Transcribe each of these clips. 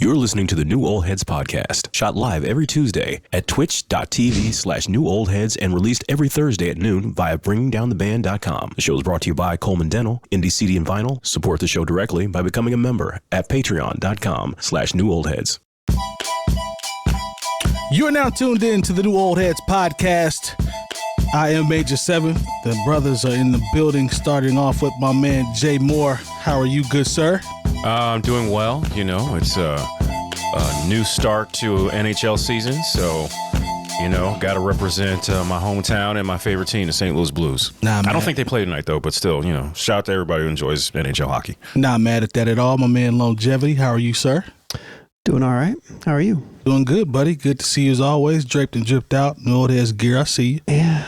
You're listening to the New Old Heads podcast, shot live every Tuesday at twitch.tv/newoldheads and released every Thursday at noon via bringingdowntheband.com. The show is brought to you by Coleman Dental, Indie CD and Vinyl. Support the show directly by becoming a member at patreon.com/newoldheads. You are now tuned in to the New Old Heads podcast. I am Major 7. The brothers are in the building, starting off with my man Jay Moore. How are you, good sir? I'm doing well. You know, it's a new start to NHL season, so, you know, got to represent my hometown and my favorite team, the St. Louis Blues. I don't think they play tonight, though, but still, you know, shout out to everybody who enjoys NHL hockey. Not mad at that at all. My man Longevity, how are you, sir? Doing all right. How are you? Doing good, buddy. Good to see you as always. Draped and dripped out. New Old Heads gear, I see you. Yeah.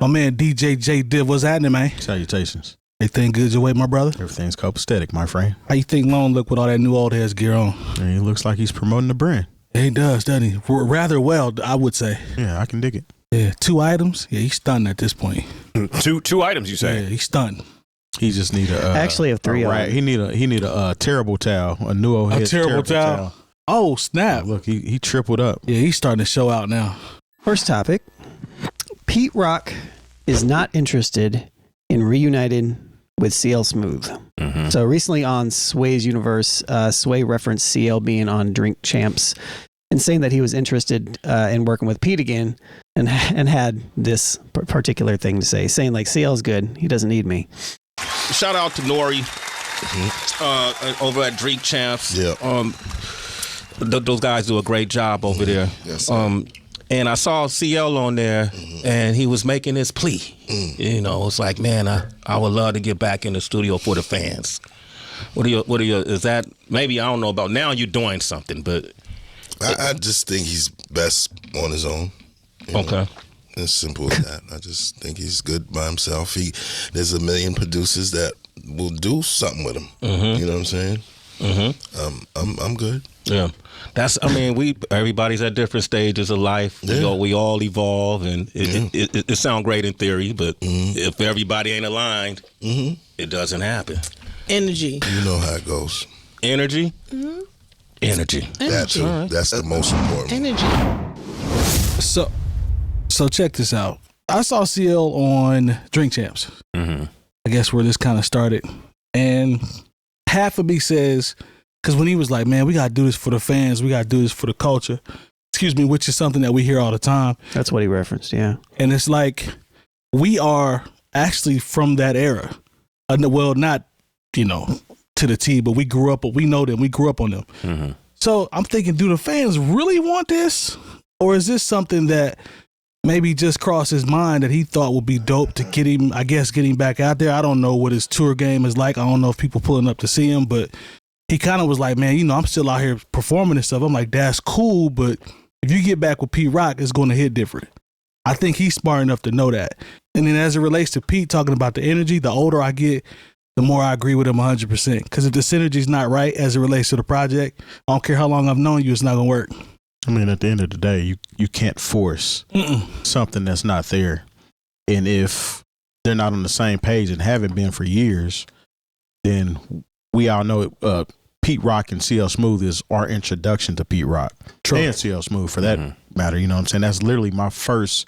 My man DJ J Div, what's happening, man? Salutations. Everything good your way, my brother? Everything's copacetic, my friend. How you think Lone look with all that New Old Heads gear on? And he looks like he's promoting the brand. Yeah, he does, doesn't he? Rather well, I would say. Yeah, I can dig it. Yeah, 2 items. Yeah, he's stunned at this point. Two items, you say? Yeah, he's stunned. He just need a. I actually have 3 right. He need a terrible towel, a New Old Heads terrible towel. Oh snap! Look, he tripled up. Yeah, he's starting to show out now. First topic. Pete Rock is not interested in reuniting with CL Smooth. Mm-hmm. So recently on Sway's Universe, Sway referenced CL being on Drink Champs and saying that he was interested in working with Pete again and had this particular thing to say, saying like, CL's good. He doesn't need me. Shout out to Nori over at Drink Champs. Yeah. Those guys do a great job over there. Yes, sir. And I saw CL on there, and he was making his plea. You know, it's like, man, I would love to get back in the studio for the fans. What are you? Is that maybe, I don't know about now? You're doing something, but I just think he's best on his own. Okay. As simple as that. I just think he's good by himself. There's a million producers that will do something with him. You know what I'm saying? I'm good. Yeah, everybody's at different stages of life. Yeah. We all evolve, and it sounds great in theory, but if everybody ain't aligned, it doesn't happen. Energy. You know how it goes. Energy? Energy. That too. Right. That's the most important. Energy. So check this out. I saw CL on Drink Champs. I guess where this kind of started, and half of me says, because when he was like, man, we got to do this for the fans. We got to do this for the culture. Excuse me, which is something that we hear all the time. That's what he referenced, yeah. And it's like, we are actually from that era. Well, not, to the T, but we grew up, but we know them. We grew up on them. So I'm thinking, do the fans really want this? Or is this something that maybe just crossed his mind that he thought would be dope to get him back out there? I don't know what his tour game is like. I don't know if people pulling up to see him, but he kind of was like, man, I'm still out here performing and stuff. I'm like, that's cool, but if you get back with Pete Rock, it's going to hit different. I think he's smart enough to know that. And then as it relates to Pete talking about the energy, the older I get, the more I agree with him 100%. Because if the synergy's not right as it relates to the project, I don't care how long I've known you, it's not going to work. I mean, at the end of the day, you can't force something that's not there. And if they're not on the same page and haven't been for years, then we all know Pete Rock and CL Smooth is our introduction to Pete Rock. True. And CL Smooth for that matter. You know what I'm saying? That's literally my first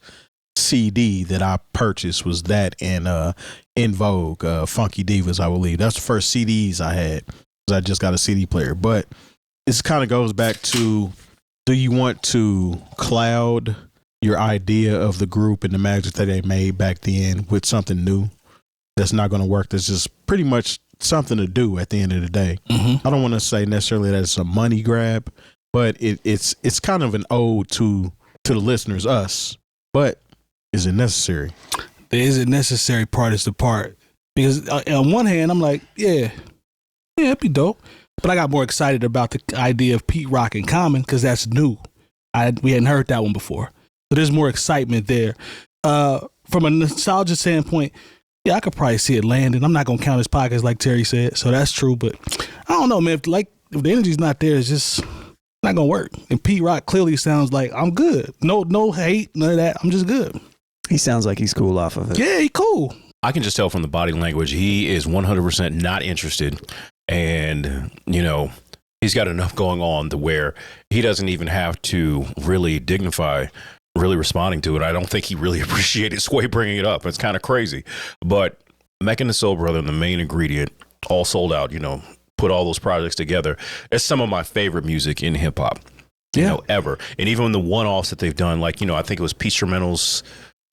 CD that I purchased was that and In Vogue, Funky Divas, I believe. That's the first CDs I had because I just got a CD player. But this kind of goes back to, do you want to cloud your idea of the group and the magic that they made back then with something new that's not going to work? That's just pretty much something to do at the end of the day. I don't want to say necessarily that it's a money grab, but it's kind of an ode to the listeners, us. But is it necessary? The is it necessary part is the part. Because on one hand, I'm like, yeah, it'd be dope. But I got more excited about the idea of Pete Rock and Common because that's new. We hadn't heard that one before. So there's more excitement there. From a nostalgia standpoint, yeah, I could probably see it landing. I'm not going to count his pockets like Terry said, so that's true. But I don't know, man. If the energy's not there, it's just not going to work. And Pete Rock clearly sounds like, I'm good. No hate, none of that. I'm just good. He sounds like he's cool off of it. Yeah, he cool. I can just tell from the body language, he is 100% not interested. And, He's got enough going on to where he doesn't even have to really dignify really responding to it. I don't think he really appreciated Sway bringing it up. It's kind of crazy. But Mecca and the Soul Brother, the main ingredient, all sold out, put all those projects together. It's some of my favorite music in hip hop, ever. And even the one-offs that they've done, like, I think it was Peace Instrumentals,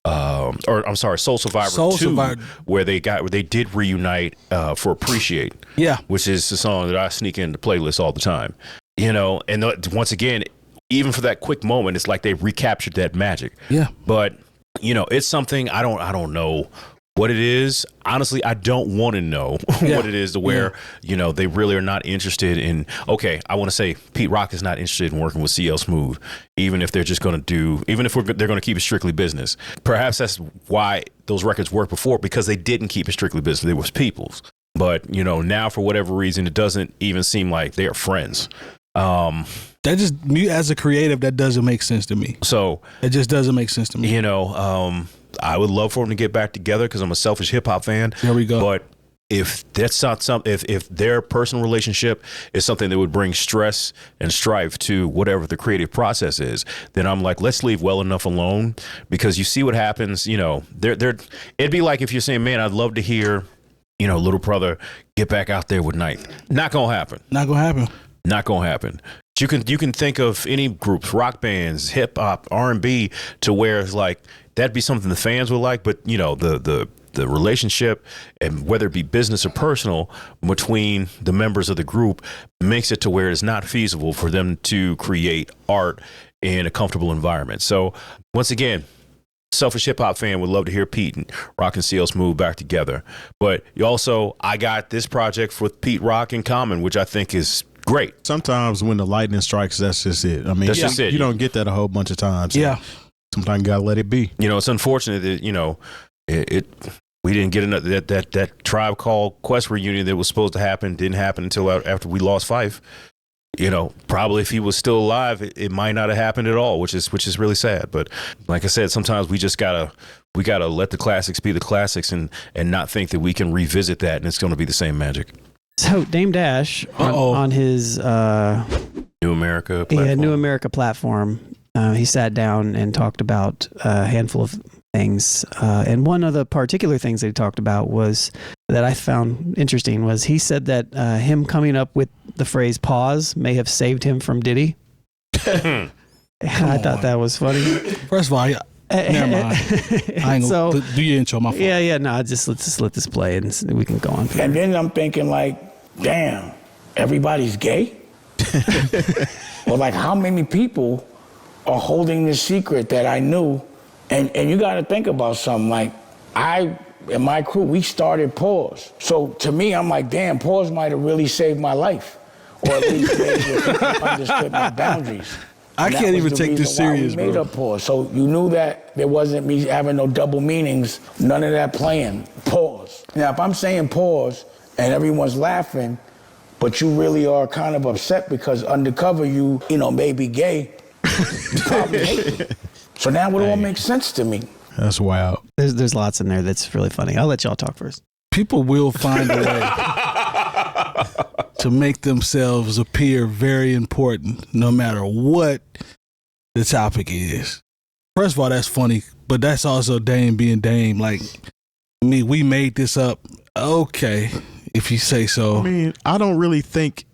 Soul Survivor 2, where they did reunite for Appreciate. Yeah. Which is the song that I sneak into playlists all the time. And once again, even for that quick moment, it's like they recaptured that magic. Yeah. But, it's something I don't know what it is. Honestly, I don't want to know what it is to where, they really are not interested in, I want to say Pete Rock is not interested in working with CL Smooth, even if they're just going to they're going to keep it strictly business. Perhaps that's why those records worked before, because they didn't keep it strictly business. It was people's. But, now for whatever reason, it doesn't even seem like they're friends. That just, me as a creative, that doesn't make sense to me. So it just doesn't make sense to me. I would love for them to get back together because I'm a selfish hip hop fan. There we go. But if that's not something, if their personal relationship is something that would bring stress and strife to whatever the creative process is, then I'm like, let's leave well enough alone, because you see what happens. It'd be like if you're saying, man, I'd love to hear, Little Brother get back out there with Ninth. Not gonna happen. Not gonna happen. Not gonna happen. You can think of any groups, rock bands, hip hop, R&B, to where it's like that'd be something the fans would like, but the relationship, and whether it be business or personal, between the members of the group makes it to where it's not feasible for them to create art in a comfortable environment. So once again, selfish hip hop fan would love to hear Pete and Rock and CL Smooth back together. But I got this project with Pete Rock in common, which I think is great. Sometimes when the lightning strikes, that's just it. I mean, that's just it. You don't get that a whole bunch of times. Yeah. Sometimes you gotta let it be. It's unfortunate that we didn't get another that Tribe Called Quest reunion that was supposed to happen didn't happen until after we lost Phife. Probably if he was still alive, it might not have happened at all, which is really sad. But like I said, sometimes we just gotta let the classics be the classics and not think that we can revisit that and it's going to be the same magic. So Dame Dash on his New America platform. Yeah, New America platform, he sat down and talked about a handful of things. And one of the particular things that he talked about was that I found interesting was he said that him coming up with the phrase pause may have saved him from Diddy. I thought that was funny. First of all, never mind. I ain't gonna do your intro, my fault. Yeah. No, let's let this play and we can go on. And then I'm thinking like, damn, everybody's gay? Or like, how many people are holding this secret that I knew? And you got to think about something. Like, I and my crew, we started Pause. So to me, I'm like, damn, Pause might have really saved my life, or at least made people understood my boundaries. I can't even take this serious, bro. Made up Pause. So you knew that there wasn't me having no double meanings, none of that playing. Pause. Now, if I'm saying pause and everyone's laughing, but you really are kind of upset because undercover you may be gay, you probably hate me. So now it all makes sense to me. That's wild. There's lots in there that's really funny. I'll let y'all talk first. People will find a way to make themselves appear very important, no matter what the topic is. First of all, that's funny, but that's also Dame being Dame. Like, we made this up. Okay, if you say so. I mean, I don't think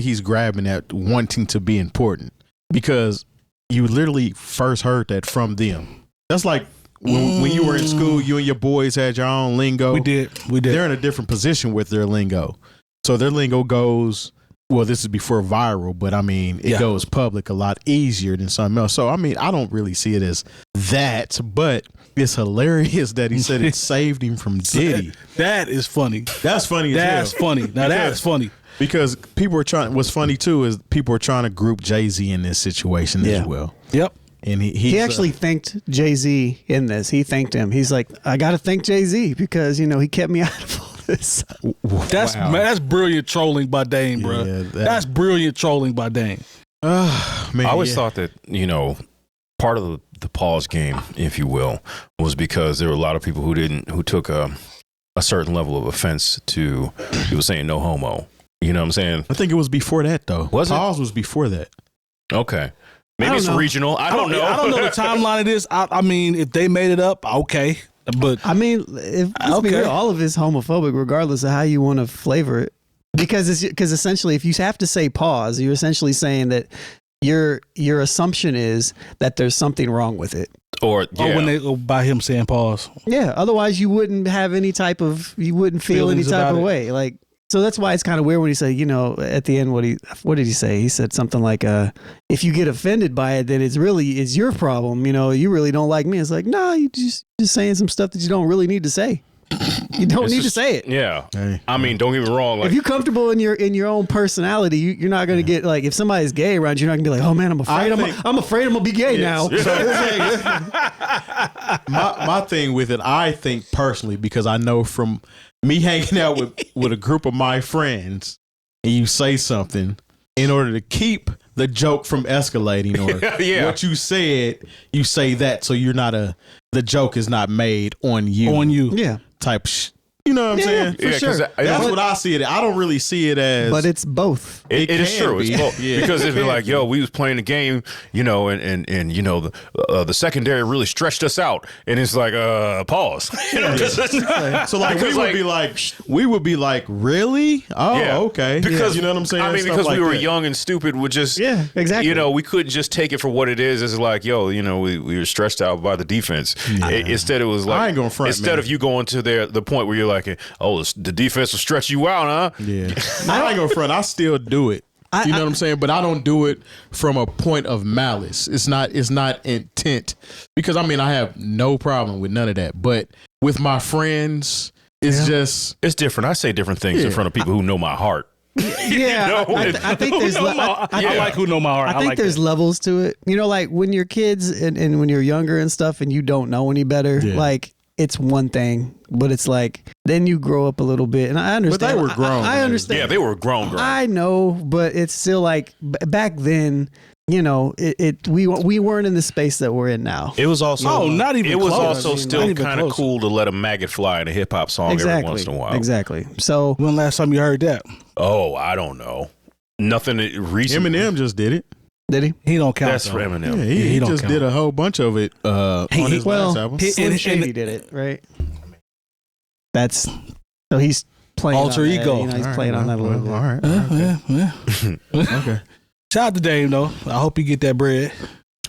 he's grabbing at wanting to be important, because you literally first heard that from them. That's like when you were in school, you and your boys had your own lingo. We did. They're in a different position with their lingo. So their lingo goes, well, this is before viral, but I mean, it goes public a lot easier than something else. So, I mean, I don't really see it as that, but it's hilarious that he said it saved him from Diddy. That is funny. That's funny. That's funny. Now that's funny. Because people are trying, what's funny too is people are trying to group Jay-Z in this situation as well. Yep. And he actually thanked Jay-Z in this. He thanked him. He's like, I got to thank Jay-Z because, he kept me out of all this. That's brilliant trolling by Dame, bro. Yeah, that's brilliant trolling by Dame. Man, I always thought that, part of the pause game, if you will, was because there were a lot of people who took a certain level of offense to people saying no homo. You know what I'm saying? I think it was before that though. Was it? Pause was before that. Okay. Maybe it's regional. I don't know. I don't know the timeline of this. I mean, if they made it up, okay. But I mean, let's be real, all of it's homophobic, regardless of how you want to flavor it. Because essentially, if you have to say pause, you're essentially saying that your assumption is that there's something wrong with it. Or by him saying pause. Yeah. Otherwise, you wouldn't have you wouldn't feel any type of way. Like, so that's why it's kind of weird when he said, at the end, what did he say? He said something like, if you get offended by it, then it's your problem. You really don't like me. It's like, no, you just saying some stuff that you don't really need to say. You don't need to say it. Yeah. Hey. I mean, don't get me wrong. Like, if you're comfortable in your own personality, you're not going to get like, if somebody's gay around you, you're not going to be like, oh man, I'm afraid I'm going to be gay now. My thing with it, I think personally, because I know from me hanging out with a group of my friends, and you say something in order to keep the joke from escalating, or what you said, you say that, so you're not the joke is not made on you. Yeah. Type you know what I'm saying? For sure. That's what I see it. I don't really see it as. But it's both. It is true. It's both. Because it'd be like, yo, we was playing the game, and the secondary really stretched us out, and it's like, pause. So like we would be like, really? Oh, okay. Because you know what I'm saying? I mean, because we were young and stupid, we just exactly. We couldn't just take it for what it is. It's like, yo, we were stretched out by the defense. Instead, it was like, I ain't gonna front, instead of you going to the point where you're like, oh, the defense will stretch you out, huh? Yeah. I ain't gonna front. I still do it. You know what I'm saying? But I don't do it from a point of malice. It's not intent. Because I have no problem with none of that. But with my friends, it's different. I say different things in front of people who know my heart. Yeah, I think there's. I like who know my heart. I think there's levels to it. Like when you're kids and when you're younger and stuff, and you don't know any better, like. It's one thing, but it's like then you grow up a little bit, and I understand. But they were grown. I understand. Yeah, they were grown. I know, but it's still like back then. We weren't in the space that we're in now. It was also not even. It was close. also still kind of cool to let a maggot fly in a hip hop song every once in a while. Exactly. So when last time you heard that? Oh, I don't know. Nothing recent. Eminem just did it. Did he? He don't count. That's for Eminem. Yeah, he don't just count. Did a whole bunch of it on his last album. Slim Shady did it, right? That's so he's playing alter ego. He's playing on that a little bit. All right. Yeah. Okay. Shout out to Dame though. I hope you get that bread.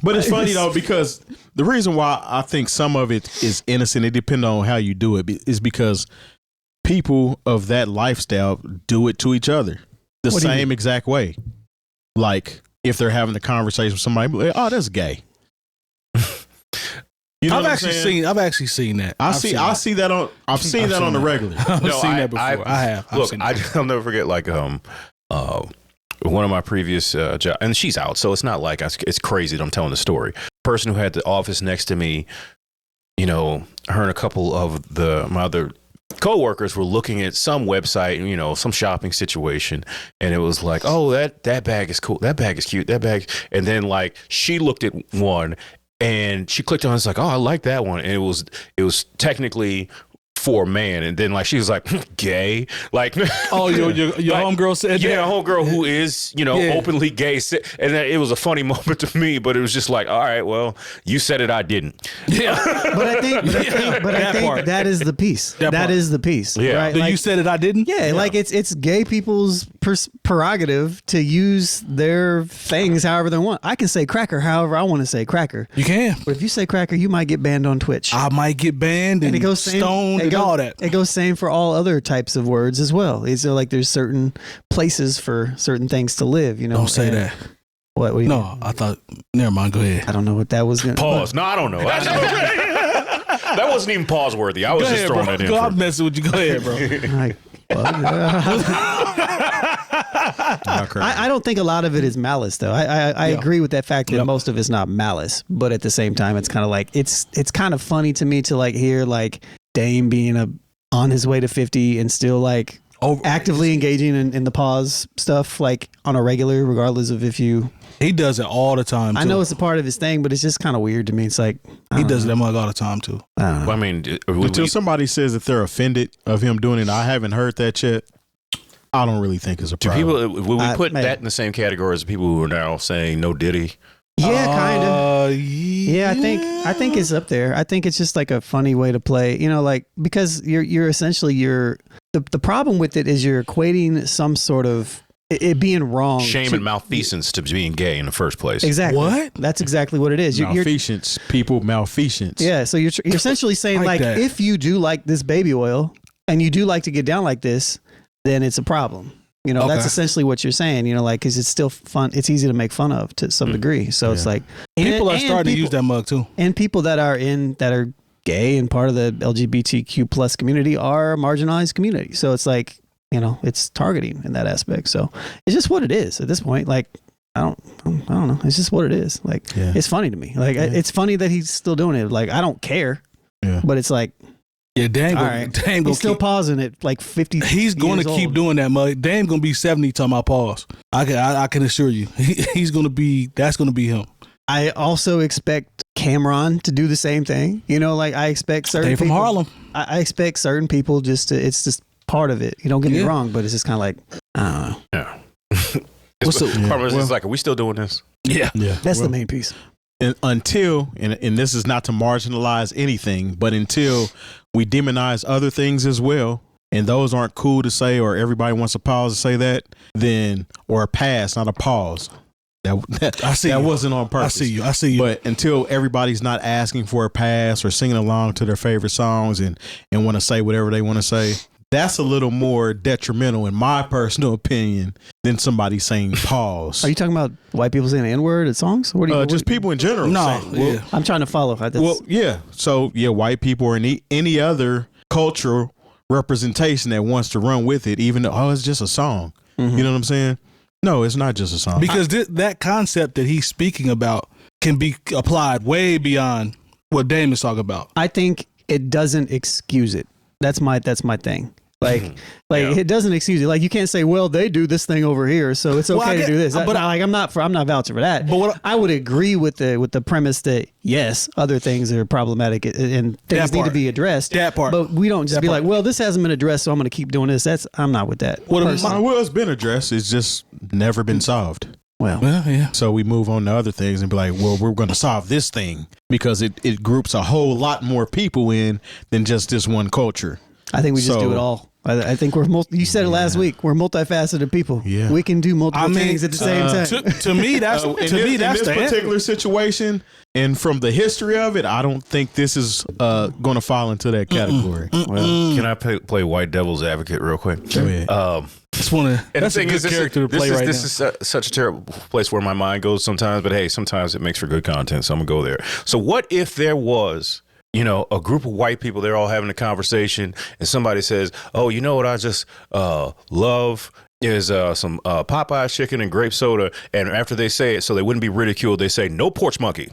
But it's funny though, because the reason why I think some of it is innocent, it depends on how you do it, is because people of that lifestyle do it to each other the same exact way. Like if they're having a conversation with somebody, like, oh, that's gay. I've actually seen that. I've seen that on the regular. I've seen that before. I have. Look, I'll never forget one of my previous jobs, and she's out, so it's not like it's crazy that I'm telling the story. Person who had the office next to me, her and a couple of my other coworkers were looking at some website, some shopping situation, and it was like, oh, that bag is cool, that bag is cute, that bag, and then like she looked at one and she clicked on it, it's like, oh, I like that one, and it was technically for a man, and then like she was like gay, like oh your homegirl said that? Homegirl who is openly gay, and it was a funny moment to me, but it was just like, all right, well, you said it, I didn't. Yeah, but I think that is the piece. That is the piece. Yeah, right? You said it, I didn't. Yeah, like it's gay people's prerogative to use their things however they want. I can say cracker however I want to say cracker. You can, but if you say cracker, you might get banned on Twitch. I might get banned and it goes stoned and all that. It goes same for all other types of words as well. It's like there's certain places for certain things to live. Don't say that. What do you mean? I thought. Never mind. Go ahead. I don't know what that was. Pause. No, I don't know. That wasn't even pause worthy. I was just throwing that in. I'm messing with you. Go ahead, bro. I don't think a lot of it is malice, though. I agree with that fact that most of it's not malice, but at the same time, it's kind of like it's kind of funny to me to like hear like Dame being on his way to 50 and still like actively engaging in the pause stuff like on a regular, regardless of if you. He does it all the time, too. I know it's a part of his thing, but it's just kind of weird to me. It's like he does that mug all the time too. I mean, until somebody says that they're offended of him doing it, I haven't heard that yet. I don't really think it's a Do problem. people, will we put that in the same category as the people who are now saying no Diddy? Yeah, kind of. Yeah, I think it's up there. I think it's just like a funny way to play, you know, like because you're essentially the problem with it is you're equating some sort of it being wrong, shame and malfeasance to being gay in the first place. Exactly. What? That's exactly what it is. Malfeasance, people malfeasance. Yeah, so you're essentially saying like if you do like this baby oil and you do like to get down like this, then it's a problem. You know, that's essentially what you're saying, you know, like, because it's still fun. It's easy to make fun of to some degree. So it's like. People are starting to use that mug too. And people that are gay and part of the LGBTQ plus community are a marginalized community. So it's like, you know, it's targeting in that aspect. So it's just what it is at this point. Like, I don't know. It's just what it is. Like, it's funny to me. Like, it's funny that he's still doing it. Like, I don't care. Yeah. But it's like. Yeah, Dame he's still pausing at like 50. He's going to keep doing that, mug. Dame going to be 70 time I pause. I can assure you, he's going to be. That's going to be him. I also expect Cameron to do the same thing. You know, like I expect certain people from Harlem. I expect certain people just to. It's just part of it. You don't get me wrong, but it's just kind of like I don't know. Yeah. It's like, are we still doing this? Yeah. That's the main piece. Until this is not to marginalize anything, but until we demonize other things as well, and those aren't cool to say, or everybody wants a pause to say that, then or a pass, not a pause. That wasn't on purpose. I see you. But until everybody's not asking for a pass or singing along to their favorite songs and want to say whatever they want to say, that's a little more detrimental, in my personal opinion, than somebody saying pause. Are you talking about white people saying the N-word at songs? What are you, just people in general. No, I'm trying to follow. So white people or any other cultural representation that wants to run with it, even though it's just a song. Mm-hmm. You know what I'm saying? No, it's not just a song. Because that concept that he's speaking about can be applied way beyond what Dame is talking about. I think it doesn't excuse it. That's my thing. Like it doesn't excuse it. Like you can't say, well, they do this thing over here, so it's okay to do this. But I'm not vouching for that. But I would agree with the premise that yes, other things are problematic and things need to be addressed. That part. But we don't just be like, well, this hasn't been addressed, so I'm going to keep doing this. I'm not with that. Well, it's been addressed. It's just never been solved. Well, yeah. So we move on to other things and be like, well, we're going to solve this thing because it groups a whole lot more people in than just this one culture. I think we just do it all. I think we're you said it last week. We're multifaceted people. Yeah, we can do multiple things at the same time. To me, that's in this particular situation, and from the history of it, I don't think this is going to fall into that category. Well, can I play white devil's advocate real quick? Go ahead. That's a good character to play right now. This is such a terrible place where my mind goes sometimes, but hey, sometimes it makes for good content, so I'm gonna go there. So what if there was, you know, a group of white people, they're all having a conversation, and somebody says, oh, you know what I just love is some Popeye's chicken and grape soda, and after they say it, so they wouldn't be ridiculed, they say, no porch monkey.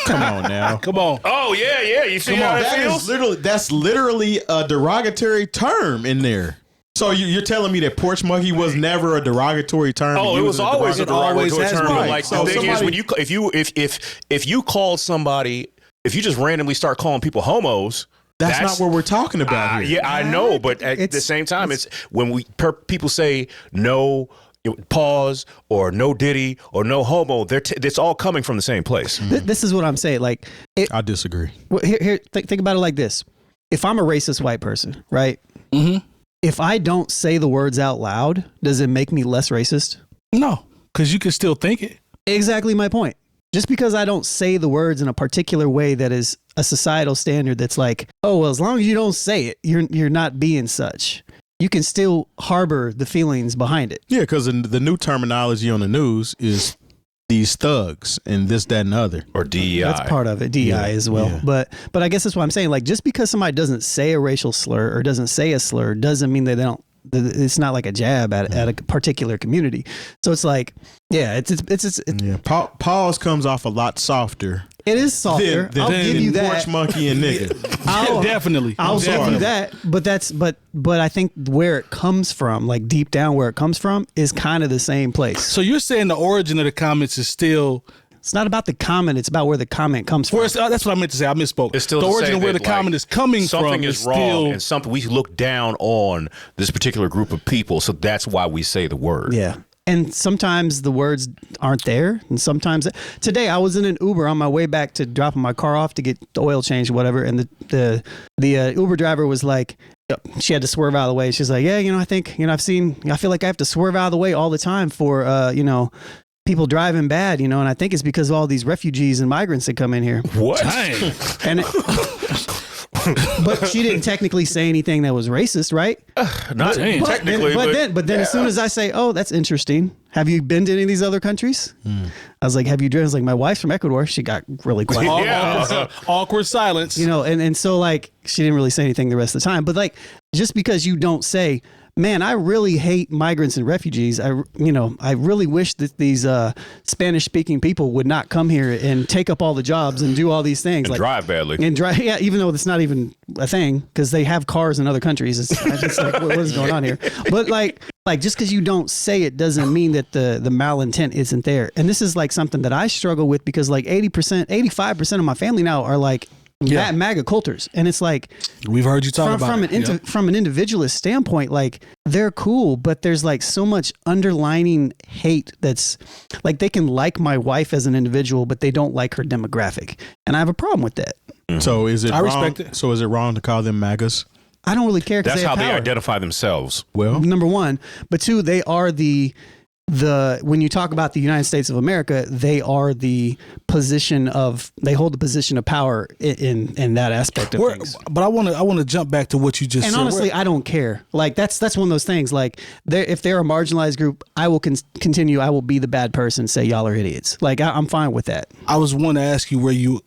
Come on now. Come on. Oh, yeah, you see how that feels? That's literally a derogatory term in there. So you're telling me that porch monkey was never a derogatory term? Oh, it was always a derogatory term. Right. Like the thing is, when if you call somebody, if you just randomly start calling people homos, that's not what we're talking about here. Yeah, I know, but at the same time, it's when people say no pause or no Diddy or no homo, it's all coming from the same place. This is what I'm saying. Like, I disagree. Well, think about it like this: if I'm a racist white person, right? Mm-hmm. If I don't say the words out loud, does it make me less racist? No, because you can still think it. Exactly my point. Just because I don't say the words in a particular way that is a societal standard that's like, oh, well, as long as you don't say it, you're not being such. You can still harbor the feelings behind it. Yeah, because the new terminology on the news is these thugs and this, that, and the other. Or DEI. That's part of it, DEI as well. Yeah. But I guess that's what I'm saying. Like, just because somebody doesn't say a racial slur or doesn't say a slur doesn't mean that they don't. It's not like a jab at a particular community. So it's like, yeah, it's pause comes off a lot soft,er It is softer. I'll give you that. Porch monkey and nigga. Definitely. I'll give you that. But I think where it comes from, like deep down where it comes from, is kind of the same place. So you're saying the origin of the comments is still It's not about the comment. It's about where the comment comes from. That's what I meant to say. I misspoke. It's still the to origin say of where that, the comment is coming something from is wrong, still, and something we look down on this particular group of people. So that's why we say the word. Yeah. And sometimes the words aren't there. And sometimes today I was in an Uber on my way back to dropping my car off to get the oil changed or whatever. And the Uber driver was like, she had to swerve out of the way. She's like, yeah, I think, I feel like I have to swerve out of the way all the time for, people driving bad, and I think it's because of all these refugees and migrants that come in here. What? And but she didn't technically say anything that was racist, right? Not technically. But then as soon as I say, oh, that's interesting. Have you been to any of these other countries? I was like, have you driven? I was like, my wife's from Ecuador. She got really quiet. Awkward silence. And so like, she didn't really say anything the rest of the time. But like, just because you don't say, man, I really hate migrants and refugees. I really wish that these Spanish-speaking people would not come here and take up all the jobs and do all these things. And like drive badly. And drive, yeah, even though it's not even a thing because they have cars in other countries. It's just like, what is going on here? But like just because you don't say it doesn't mean that the malintent isn't there. And this is like something that I struggle with because like 85% of my family now are like MAGA cultures, and it's like we've heard you talk from an individualist standpoint, like they're cool, but there's like so much underlining hate that's like they can like my wife as an individual, but they don't like her demographic, and I have a problem with that. Mm-hmm. So is it? I respect it. So is it wrong to call them MAGAs? I don't really care. That's they how have they power. identify themselves. Well, number one, but two, they are the when you talk about the United States of America, they are they hold the position of power in that aspect of things. But I want to jump back to what you just said. And honestly, I don't care. Like that's one of those things. Like if they're a marginalized group, I will continue. I will be the bad person. Say y'all are idiots. Like I'm fine with that. I was want to ask you where you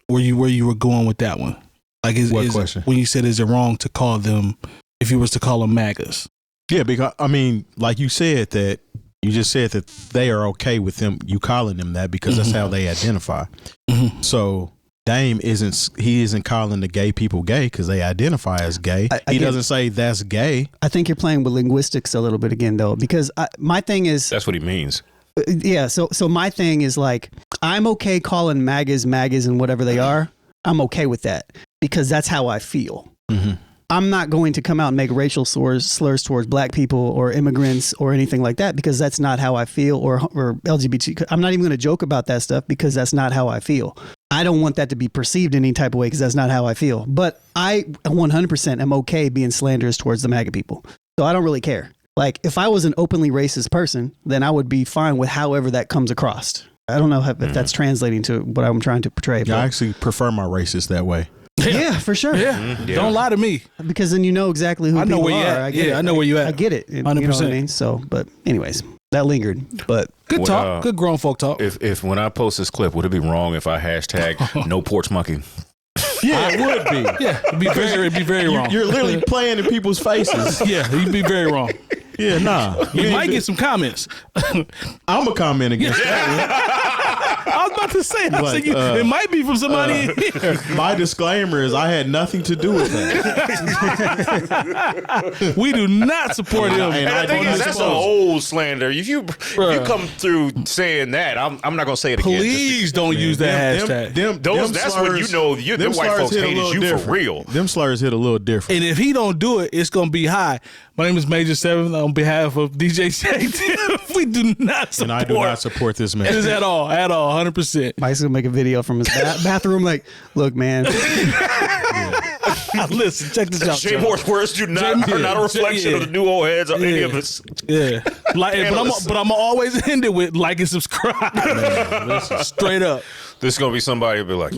were going with that one. Like what question? When you said, is it wrong to call them, if you was to call them MAGAs? Yeah, because I mean, like you said that they are okay with them, you calling them that because that's how they identify. Mm-hmm. So Dame isn't calling the gay people gay because they identify as gay. He doesn't say that's gay. I think you're playing with linguistics a little bit again, though, because my thing is that's what he means. Yeah. So my thing is like I'm okay calling MAGAs and whatever they are. I'm okay with that because that's how I feel. Mm-hmm. I'm not going to come out and make racial slurs towards black people or immigrants or anything like that because that's not how I feel, or LGBT. I'm not even going to joke about that stuff because that's not how I feel. I don't want that to be perceived in any type of way because that's not how I feel. But I 100% am okay being slanderous towards the MAGA people. So I don't really care. Like if I was an openly racist person, then I would be fine with however that comes across. I don't know if that's translating to what I'm trying to portray. Yeah, I actually prefer my racist that way. Yeah, for sure. Yeah. Don't lie to me. Because then you know exactly who I know people where you are. at. I know where you at. I get it. 100%. You know what I mean? So, but anyways, that lingered. But good talk. Good grown folk talk. If when I post this clip, would it be wrong if I hashtag no porch monkey? Yeah, it would be. Yeah, it'd be very wrong. You're literally playing in people's faces. Yeah, you'd be very wrong. Yeah, nah. You might get some comments. I'm a comment against that. I was about to say, it might be from somebody. My disclaimer is I had nothing to do with that. We do not support him. And I think that's an old slander. If you come through saying that, I'm not gonna say it again. Please don't use that hashtag. That's when you know the white folks hated you for real. Them slurs hit a little different. And if he don't do it, it's gonna be high. My name is Major 7 on behalf of DJ Shake. We do not support. And I do not support this man. It is at all, 100%. Mike's gonna make a video from his bathroom. Like, look, man. Listen, check this out. Jay Moore's words are not a reflection of the new old heads or any of us. Yeah, but I'm always end it with like and subscribe. Man, straight up. There's gonna be somebody who'll be like,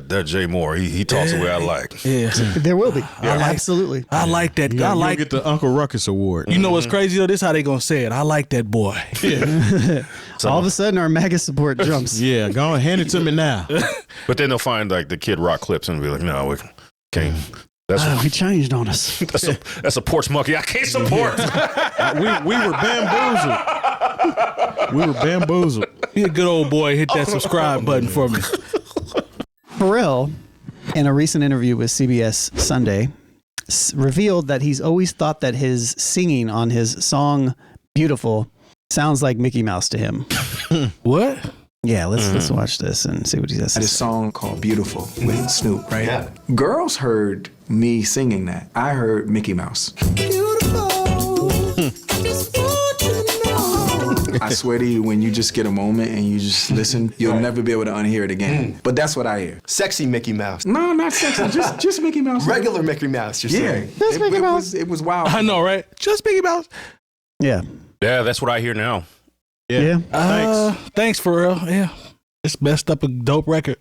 that Jay Moore, he talks the way I like. Yeah, there will be. Absolutely. I like that. I like get the Uncle Ruckus Award. You know what's crazy though? This is how they gonna say it. I like that boy. Yeah. All of a sudden, our MAGA support jumps. Yeah, go and hand it to me now. But then they'll find like the Kid Rock clips and be like, no, we can't. He changed on us. That's a porch monkey I can't support. we were bamboozled. He a good old boy. Hit that subscribe button for me. Pharrell, in a recent interview with CBS Sunday, revealed that he's always thought that his singing on his song "Beautiful" sounds like Mickey Mouse to him. What? Yeah, let's watch this and see what he has to I had a say. song called Beautiful with Snoop, right? Yeah. Girls heard me singing that. I heard Mickey Mouse. I swear to you, when you just get a moment and you just listen, you'll never be able to unhear it again. But that's what I hear. Sexy Mickey Mouse. No, not sexy. Just Mickey Mouse. Regular Mickey Mouse, you're saying. Just Mickey Mouse. It was wild. I know, right? Just Mickey Mouse. Yeah. Yeah, that's what I hear now. Yeah. Thanks, Pharrell. Yeah. It's messed up a dope record.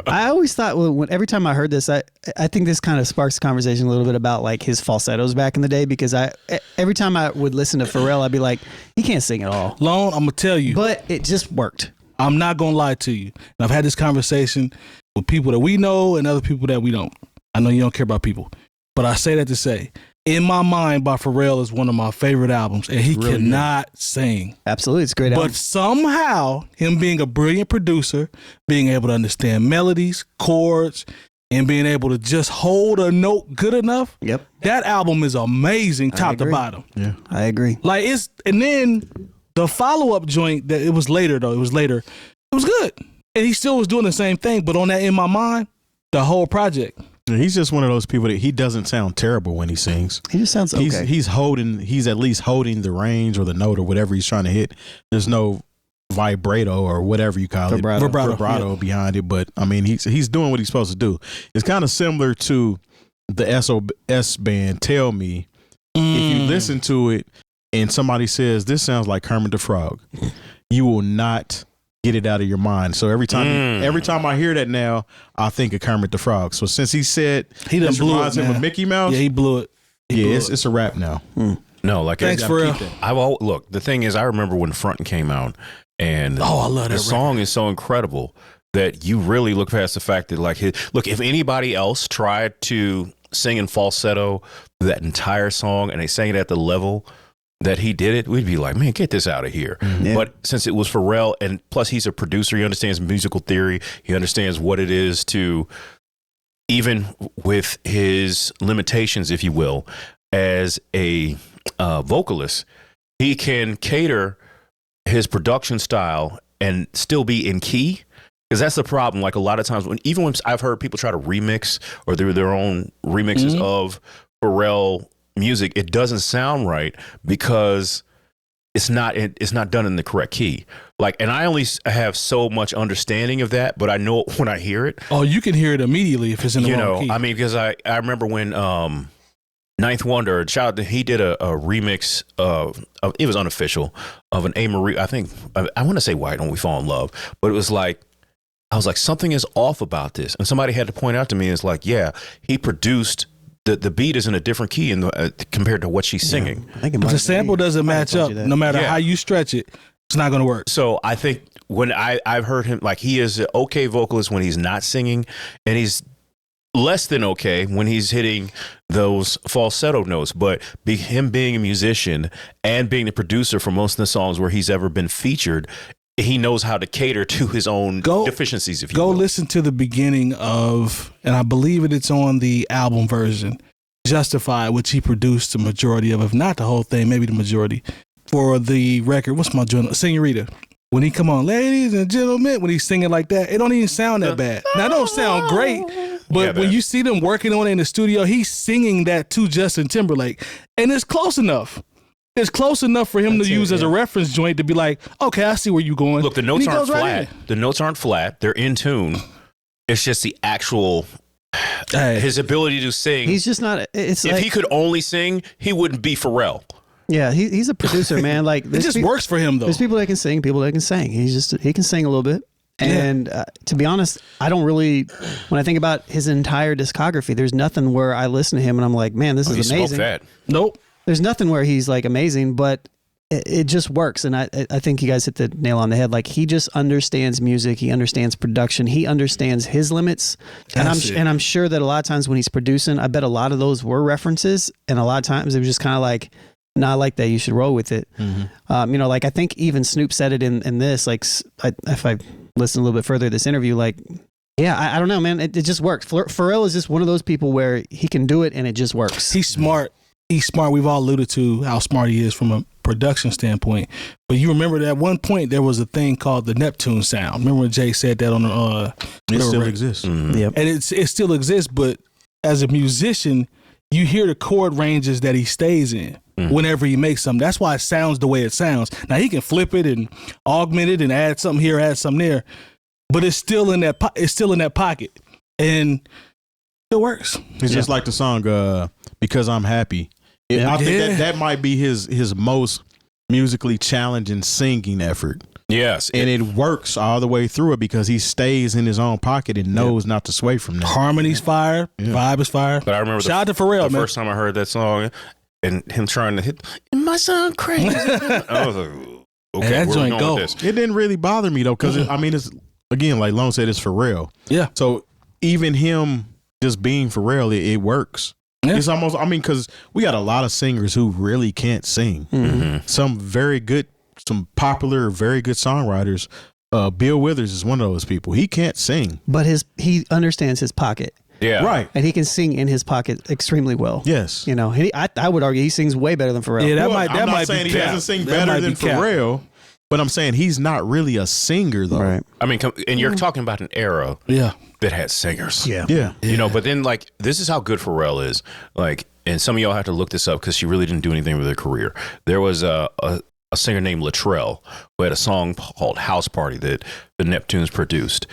I always thought every time I heard this, I think this kind of sparks the conversation a little bit about like his falsettos back in the day, because every time I would listen to Pharrell, I'd be like, he can't sing at all. Lone, I'm going to tell you. But it just worked. I'm not going to lie to you. And I've had this conversation with people that we know and other people that we don't. I know you don't care about people, but I say that to say, In My Mind by Pharrell is one of my favorite albums, and he really cannot sing. Absolutely, it's a great album. But somehow, him being a brilliant producer, being able to understand melodies, chords, and being able to just hold a note good enough, that album is amazing top to bottom. Yeah, I agree. Like and then the follow-up joint, that it was later, it was good. And he still was doing the same thing, but on that In My Mind, the whole project. He's just one of those people that he doesn't sound terrible when he sings. He just sounds okay. He's at least holding the range or the note or whatever he's trying to hit. There's no vibrato or whatever you call vibrato behind it. But I mean, he's doing what he's supposed to do. It's kind of similar to the SOS band Tell Me. If you listen to it and somebody says, this sounds like Kermit the Frog, you will not get it out of your mind. So every time I hear that now, I think of Kermit the Frog. So since he said he done blew reminds him of Mickey Mouse, he blew it. It's a wrap now. No, like thanks for real. Look, the thing is, I remember when Front came out, and I love that the song is so incredible that you really look past the fact that if anybody else tried to sing in falsetto that entire song and they sang it at the level that he did it, we'd be like, man, get this out of here. Yeah. But since it was Pharrell, and plus he's a producer, he understands musical theory, he understands what it is to, even with his limitations, if you will, as a vocalist, he can cater his production style and still be in key. Because that's the problem. Like a lot of times, when I've heard people try to remix or do their own remixes of Pharrell music, it doesn't sound right because it's not done in the correct key. Like, and I only have so much understanding of that, but I know it when I hear it. Oh, you can hear it immediately if it's in the wrong key. I mean, because I remember when Ninth Wonder, he did a remix of it was unofficial of an A. Marie. I think I want to say Why Don't We Fall in Love, but it was like, I was like, something is off about this, and somebody had to point out to me, it's like, yeah, he produced. The beat is in a different key compared to what she's singing. But the sample doesn't match up. No matter how you stretch it, it's not going to work. So I think when I've heard him, like, he is an okay vocalist when he's not singing, and he's less than okay when he's hitting those falsetto notes. But him being a musician and being the producer for most of the songs where he's ever been featured, he knows how to cater to his own deficiencies, if you will. Go listen to the beginning of, and I believe it's on the album version, Justified, which he produced the majority of, if not the whole thing, maybe the majority, for the record. What's my journal? Senorita. When he come on, ladies and gentlemen, when he's singing like that, it don't even sound that bad. Now, it don't sound great, but when you see them working on it in the studio, he's singing that to Justin Timberlake, and it's close enough. It's close enough for him to use as a reference joint to be like, okay, I see where you're going. Look, the notes aren't flat. The notes aren't flat. They're in tune. It's just the actual, his ability to sing. He's just not. If he could only sing, he wouldn't be Pharrell. Yeah, he's a producer, man. Like it just works for him, though. There's people that can sing, people that can sing. He can sing a little bit. And to be honest, I don't really, when I think about his entire discography, there's nothing where I listen to him and I'm like, man, this is amazing. Nope. There's nothing where he's like amazing, but it just works. And I think you guys hit the nail on the head. Like, he just understands music. He understands production. He understands his limits. And I'm sure that a lot of times when he's producing, I bet a lot of those were references. And a lot of times it was just kind of like, nah, I like that. You should roll with it. Mm-hmm. Like I think even Snoop said it in this, like if I listen a little bit further to this interview, like, yeah, I don't know, man. It just works. Pharrell is just one of those people where he can do it and it just works. He's smart. He's smart. We've all alluded to how smart he is from production standpoint. But you remember that at one point there was a thing called the Neptune sound. Remember when Jay said that on the it still exists. Mm-hmm. Yep. And it still exists, but as a musician, you hear the chord ranges that he stays in whenever he makes something. That's why it sounds the way it sounds. Now he can flip it and augment it and add something here, add something there, but it's still in that pocket, and it works. It's just like the song "Because I'm Happy." I think that might be his most musically challenging singing effort. Yes, and it works all the way through it because he stays in his own pocket and knows not to sway from that. Harmony's fire, vibe is fire. But I remember shout out to Pharrell, the first time I heard that song and him trying to hit. It might sound crazy. I was like, okay, that where joint we going go. with this? It didn't really bother me though, because I mean, it's again like Lone said, it's Pharrell. Yeah. So even him just being Pharrell, it works. Yeah. It's almost. I mean, because we got a lot of singers who really can't sing. Mm-hmm. Some very good. Some popular, very good songwriters. Bill Withers is one of those people. He can't sing, but he understands his pocket. Yeah, right. And he can sing in his pocket extremely well. Yes, you know, I would argue he sings way better than Pharrell. Yeah, I'm not saying he doesn't sing better than Pharrell, but I'm saying he's not really a singer though. Right. I mean, and you're talking about an era, that had singers. Yeah. You know, but then like this is how good Pharrell is. Like, and some of y'all have to look this up because she really didn't do anything with her career. There was a singer named Latrell who had a song called House Party that the Neptunes produced.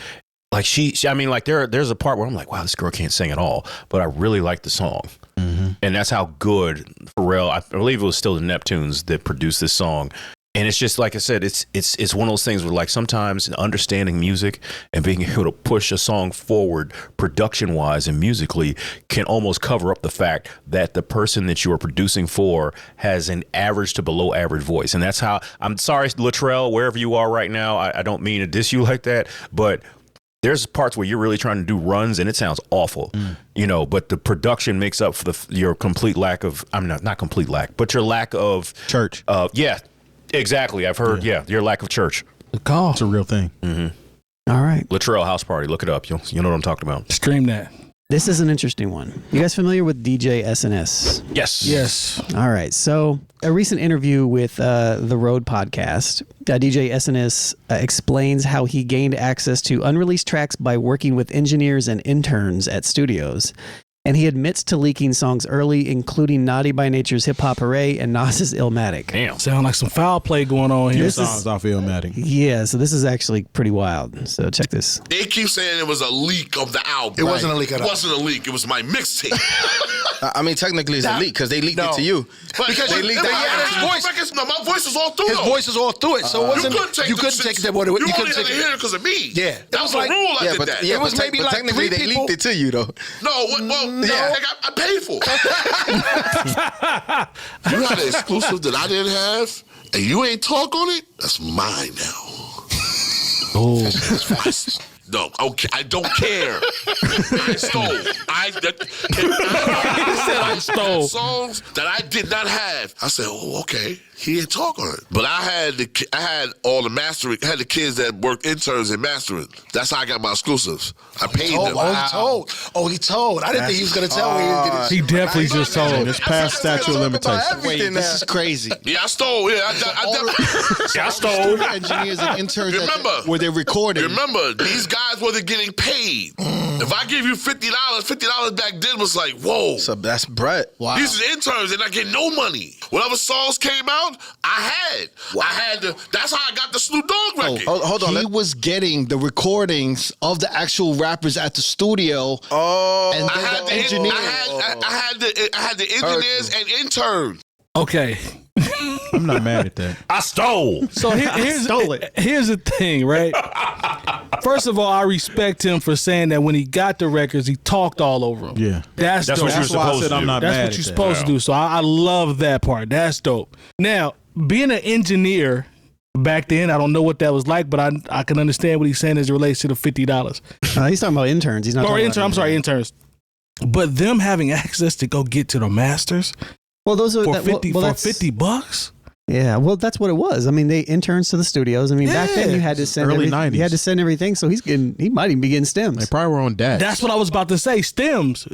Like she I mean, like there's a part where I'm like, wow, this girl can't sing at all, but I really like the song. Mm-hmm. And that's how good Pharrell, I believe it was still the Neptunes that produced this song. And it's just like I said, it's one of those things where like sometimes understanding music and being able to push a song forward production wise and musically can almost cover up the fact that the person that you are producing for has an average to below average voice. And that's how, I'm sorry, Latrell, wherever you are right now, I don't mean to diss you like that, but there's parts where you're really trying to do runs and it sounds awful, you know, but the production makes up for your complete lack of, I'm not complete lack, but your lack of church. Yeah. Exactly. I've heard, your lack of church. The call. It's a real thing. Mm-hmm. All right. Latrell House Party. Look it up. You know what I'm talking about. Stream that. This is an interesting one. You guys familiar with DJ SNS? Yes. Yes. All right. So a recent interview with The Road podcast, DJ SNS explains how he gained access to unreleased tracks by working with engineers and interns at studios. And he admits to leaking songs early, including Naughty by Nature's Hip Hop Hooray and Nas's Illmatic. Damn. Sound like some foul play going on here. This songs off Illmatic. Yeah, so this is actually pretty wild. So check this. They keep saying it was a leak of the album. It wasn't a leak at all. It wasn't a leak. It was my mixtape. I mean, technically it's a leak because they leaked it to you. Because they leaked his voice. No, my voice was all through. His voice was all through it. So it wasn't. You couldn't take it. You only had to hear it because of me. Yeah, that was a rule. I did that. Yeah, it was maybe like technically they leaked it to you though. No, I paid for it. You had an exclusive that I didn't have, and you ain't talk on it. That's mine now. Oh. No, okay, I don't care. I stole. He said I stole songs that I did not have. I said, oh, okay. He didn't talk on it, but I had all the mastering. I had the kids that work interns in mastering. That's how I got my exclusives. I paid them. He told. I didn't think he was gonna tell me. He definitely just told. It's past statute of limitations. Wait, this is crazy. Yeah, I stole. Yeah, I stole. Engineers and interns. Remember where they recorded. Remember, these guys wasn't getting paid. If I give you $50 back then was like, whoa. So that's bread. Wow. These are interns, they're not getting no money. Whatever songs came out, I had. Wow. That's how I got the Snoop Dogg record. Hold on. He was getting the recordings of the actual rappers at the studio. Oh. And then the engineers. I had the engineers and interns. Okay. I'm not mad at that. I stole. So here's the thing, right? First of all, I respect him for saying that when he got the records, he talked all over them. Yeah. That's dope. what you're supposed to do. I'm not mad That's at what you're that. supposed to do. So I love that part. That's dope. Now, being an engineer back then, I don't know what that was like, but I can understand what he's saying as it relates to the $50. He's talking about interns. He's not talking about interns. But them having access to go get to the masters for $50? Yeah, well, that's what it was. I mean, they interns to the studios. I mean, back then you had to send early everything. 90s. You had to send everything, so he might even be getting stems. They probably were on DATs. That's what I was about to say. Stems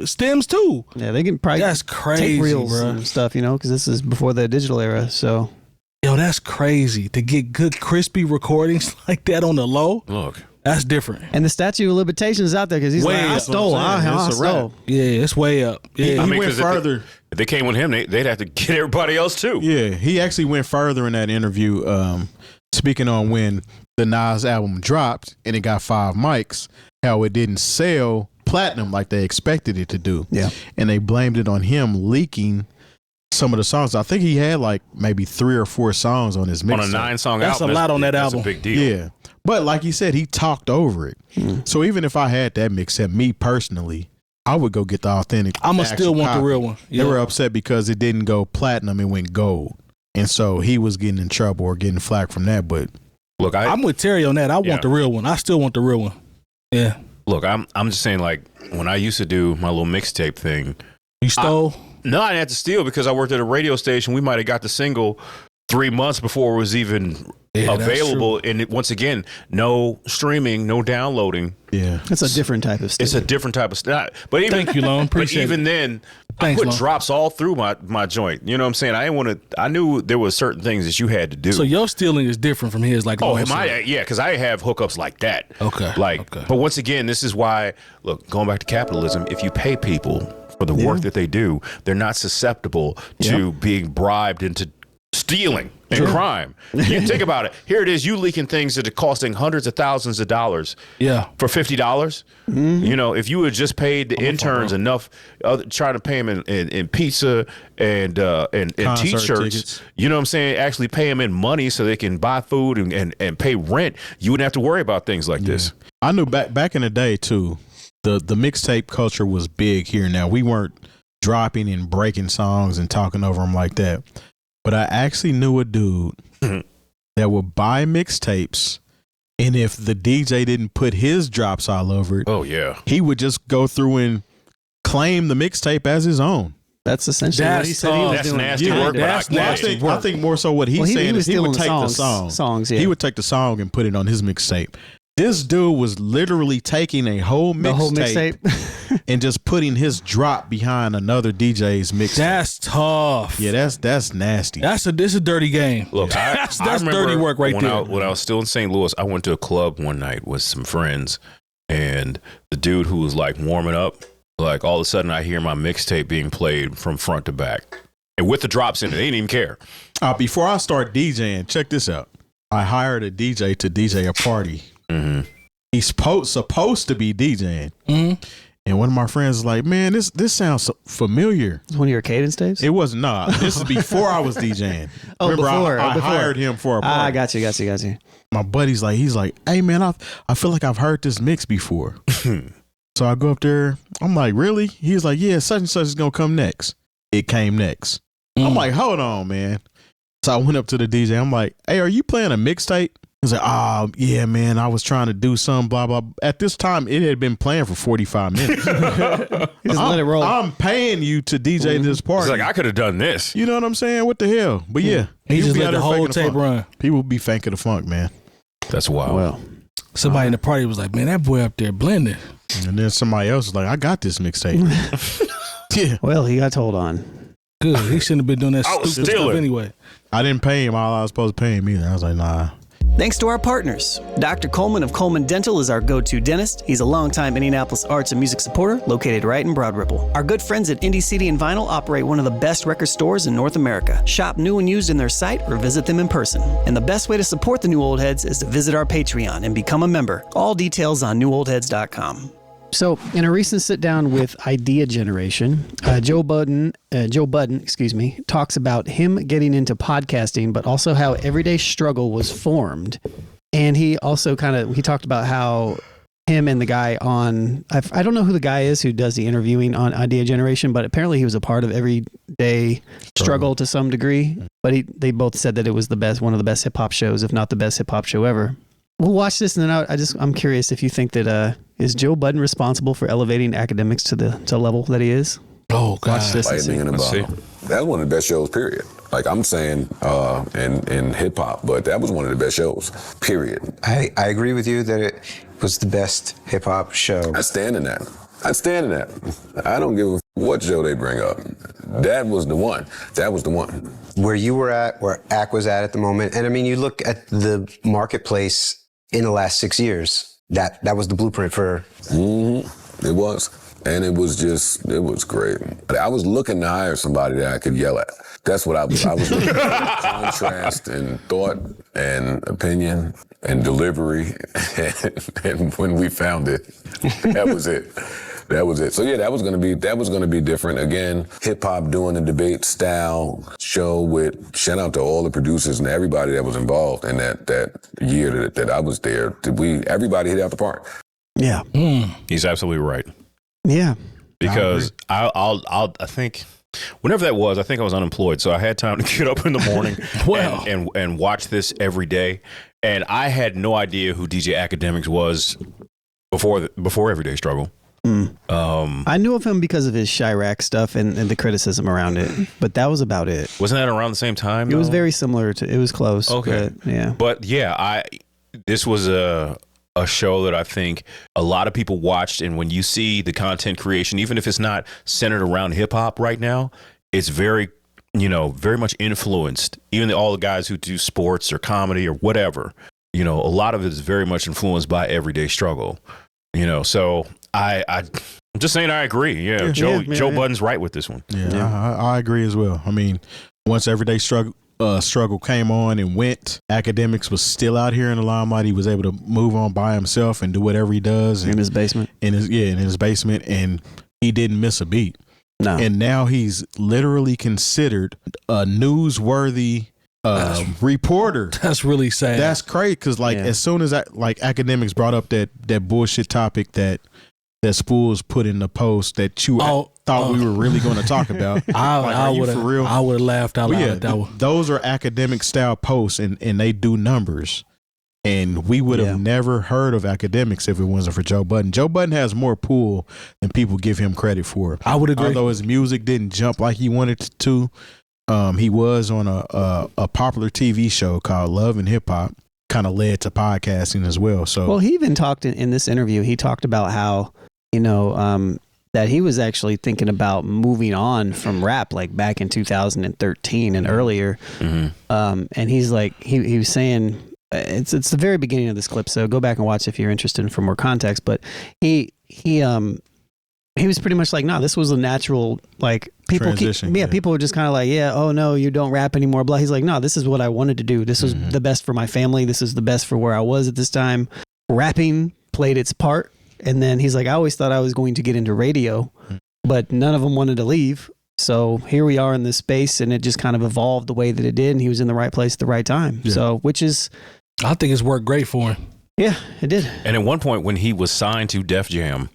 too. Yeah, they can probably that's crazy, tape reels bro. and stuff, because this is before the digital era. So that's crazy to get good crispy recordings like that on the low. Look. That's different. And the statute of limitations is out there because he's way like, I stole. I stole. Yeah, it's way up. Yeah, he went further. If they came with him, they'd have to get everybody else too. Yeah, he actually went further in that interview, speaking on when the Nas album dropped and it got 5 mics, how it didn't sell platinum like they expected it to do. Yeah. And they blamed it on him leaking some of the songs. I think he had like maybe 3 or 4 songs on his mixtape. On a 9-song That's album. a lot on that album. That's a big deal. Yeah. But like you said, he talked over it. So even if I had that mixtape, me personally, I would go get the authentic. I'ma still want the real one. Yeah. They were upset because it didn't go platinum, it went gold. And so he was getting in trouble or getting flack from that. But look, I'm with Terry on that. I want the real one. I still want the real one. Yeah. Look, I'm just saying, like, when I used to do my little mixtape thing. You stole? No, I didn't have to steal because I worked at a radio station. We might have got the single 3 months before it was even available. And once again, no streaming, no downloading. Yeah. It's a different type of stuff. It's a different type of stuff. But even, Thank you, Lone. Appreciate but even it. then, Thanks, I put Lone. drops all through my joint. You know what I'm saying? I knew there was certain things that you had to do. So your stealing is different from his, like. Yeah, because I have hookups like that. Okay. But once again, this is why, look, going back to capitalism, if you pay people for the work that they do, they're not susceptible to being bribed into stealing and crime. You think about it. Here it is, you leaking things that are costing hundreds of thousands of dollars for $50. You know, if you had just paid the interns enough, trying to pay them in pizza and T-shirts, tickets. you know what I'm saying, actually pay them in money so they can buy food and pay rent, you wouldn't have to worry about things like this. I knew back in the day, too, the mixtape culture was big here. Now, we weren't dropping and breaking songs and talking over them like that. But I actually knew a dude that would buy mixtapes, and if the DJ didn't put his drops all over it, he would just go through and claim the mixtape as his own. That's essentially what he said he was that's doing. nasty work. That's nasty I think more so what he's saying is he would take the songs. He would take the song and put it on his mixtape. This dude was literally taking a whole mixtape and just putting his drop behind another DJ's mixtape. That's tough. Yeah, that's nasty. This is a dirty game. Look, that's I remember dirty work right there. When I was still in St. Louis, I went to a club one night with some friends, and the dude who was like warming up, like all of a sudden I hear my mixtape being played from front to back, and with the drops in it. They didn't even care. Before I start DJing, check this out. I hired a DJ to DJ a party. He's supposed to be DJing, and one of my friends was like, "Man, this sounds familiar." It's one of your cadence days? It was not. This is before I was DJing. Remember, I hired him for a party. I got you. My buddy's like, he's like, "Hey man, I feel like I've heard this mix before." So I go up there. I'm like, "Really?" He's like, "Yeah, such and such is gonna come next." It came next. I'm like, "Hold on, man." So I went up to the DJ. I'm like, "Hey, are you playing a mixtape?" He's like, "Oh, yeah, man, I was trying to do some blah, blah." At this time, it had been playing for 45 minutes. Just let it roll. I'm paying you to DJ this party. It's like, I could have done this. You know what I'm saying? What the hell? But yeah. He just be let out the there whole faking tape funk. run. People be faking the funk, man. That's wild. Well, somebody in the party was like, "Man, that boy up there blending." And then somebody else was like, "I got this mixtape." Yeah. well, he got told on. Good. He shouldn't have been doing that I was stupid stuff stealing. anyway. I didn't pay him all I was supposed to pay him either. I was like, nah. Thanks to our partners. Dr. Coleman of Coleman Dental is our go-to dentist. He's a longtime Indianapolis arts and music supporter located right in Broad Ripple. Our good friends at Indie CD and Vinyl operate one of the best record stores in North America. Shop new and used in their site or visit them in person. And the best way to support the New Old Heads is to visit our Patreon and become a member. All details on newoldheads.com. So, in a recent sit-down with Idea Generation, Joe Budden, talks about him getting into podcasting, but also how Everyday Struggle was formed. And he also he talked about how him and the guy on, I don't know who the guy is who does the interviewing on Idea Generation, but apparently he was a part of Everyday Struggle to some degree. But they both said that it was one of the best hip-hop shows, if not the best hip-hop show ever. We'll watch this, and then I'm curious if you think that is Joe Budden responsible for elevating Akademiks to the level that he is? Oh, God. Watch this and see. That's one of the best shows, period. Like I'm saying in hip hop, but that was one of the best shows, period. I agree with you that it was the best hip hop show. I stand in that. I don't give a what show they bring up. That was the one. That was the one. Where you were at, where AK was at the moment, and I mean, you look at the marketplace in the last 6 years, that was the blueprint for... It was. And it was great. I was looking to hire somebody that I could yell at. That's what I was looking for. Contrast and thought and opinion and delivery. And when we found it, that was it. That was it. So yeah, that was gonna be different. Again, hip hop doing the debate style show with shout out to all the producers and everybody that was involved in that year that I was there. Everybody hit out the park. Yeah. He's absolutely right. Yeah. Because I think whenever that was, I think I was unemployed, so I had time to get up in the morning and watch this every day. And I had no idea who DJ Akademiks was before Everyday Struggle. I knew of him because of his Chirac stuff and the criticism around it, but that was about it. Wasn't that around the same time? It was very similar to. It was close. Okay, but this was a show that I think a lot of people watched, and when you see the content creation, even if it's not centered around hip hop right now, it's very much influenced. Even all the guys who do sports or comedy or whatever, a lot of it is very much influenced by Everyday Struggle. So I'm just saying I agree. Yeah, Joe Budden's right with this one. Yeah. I agree as well. I mean, once Everyday Struggle came on and went, Akademiks was still out here in the limelight. He was able to move on by himself and do whatever he does in his basement. In his basement, and he didn't miss a beat. No. And now he's literally considered a newsworthy reporter. That's really sad. That's crazy because as soon as Akademiks brought up that bullshit topic that Spools put in the post that you thought we were really going to talk about. I would have laughed out loud at that one. Those are academic style posts and they do numbers. And we would have never heard of Akademiks if it wasn't for Joe Budden. Joe Budden has more pull than people give him credit for. I would agree. Although his music didn't jump like he wanted to, he was on a popular TV show called Love and Hip Hop, kind of led to podcasting as well. So, well, he even talked in this interview, he talked about how, that he was actually thinking about moving on from rap like back in 2013 and earlier. And he's like, he was saying, it's the very beginning of this clip, so go back and watch if you're interested for more context, but he was pretty much like, no, this was a natural, like, people people were just kind of like, oh no, you don't rap anymore, blah. He's like, no, this is what I wanted to do. This was the best for my family. This is the best for where I was at this time. Rapping played its part. And then he's like, I always thought I was going to get into radio, but none of them wanted to leave. So here we are in this space, and it just kind of evolved the way that it did, and he was in the right place at the right time. Yeah. So, I think it's worked great for him. Yeah, it did. And at one point when he was signed to Def Jam,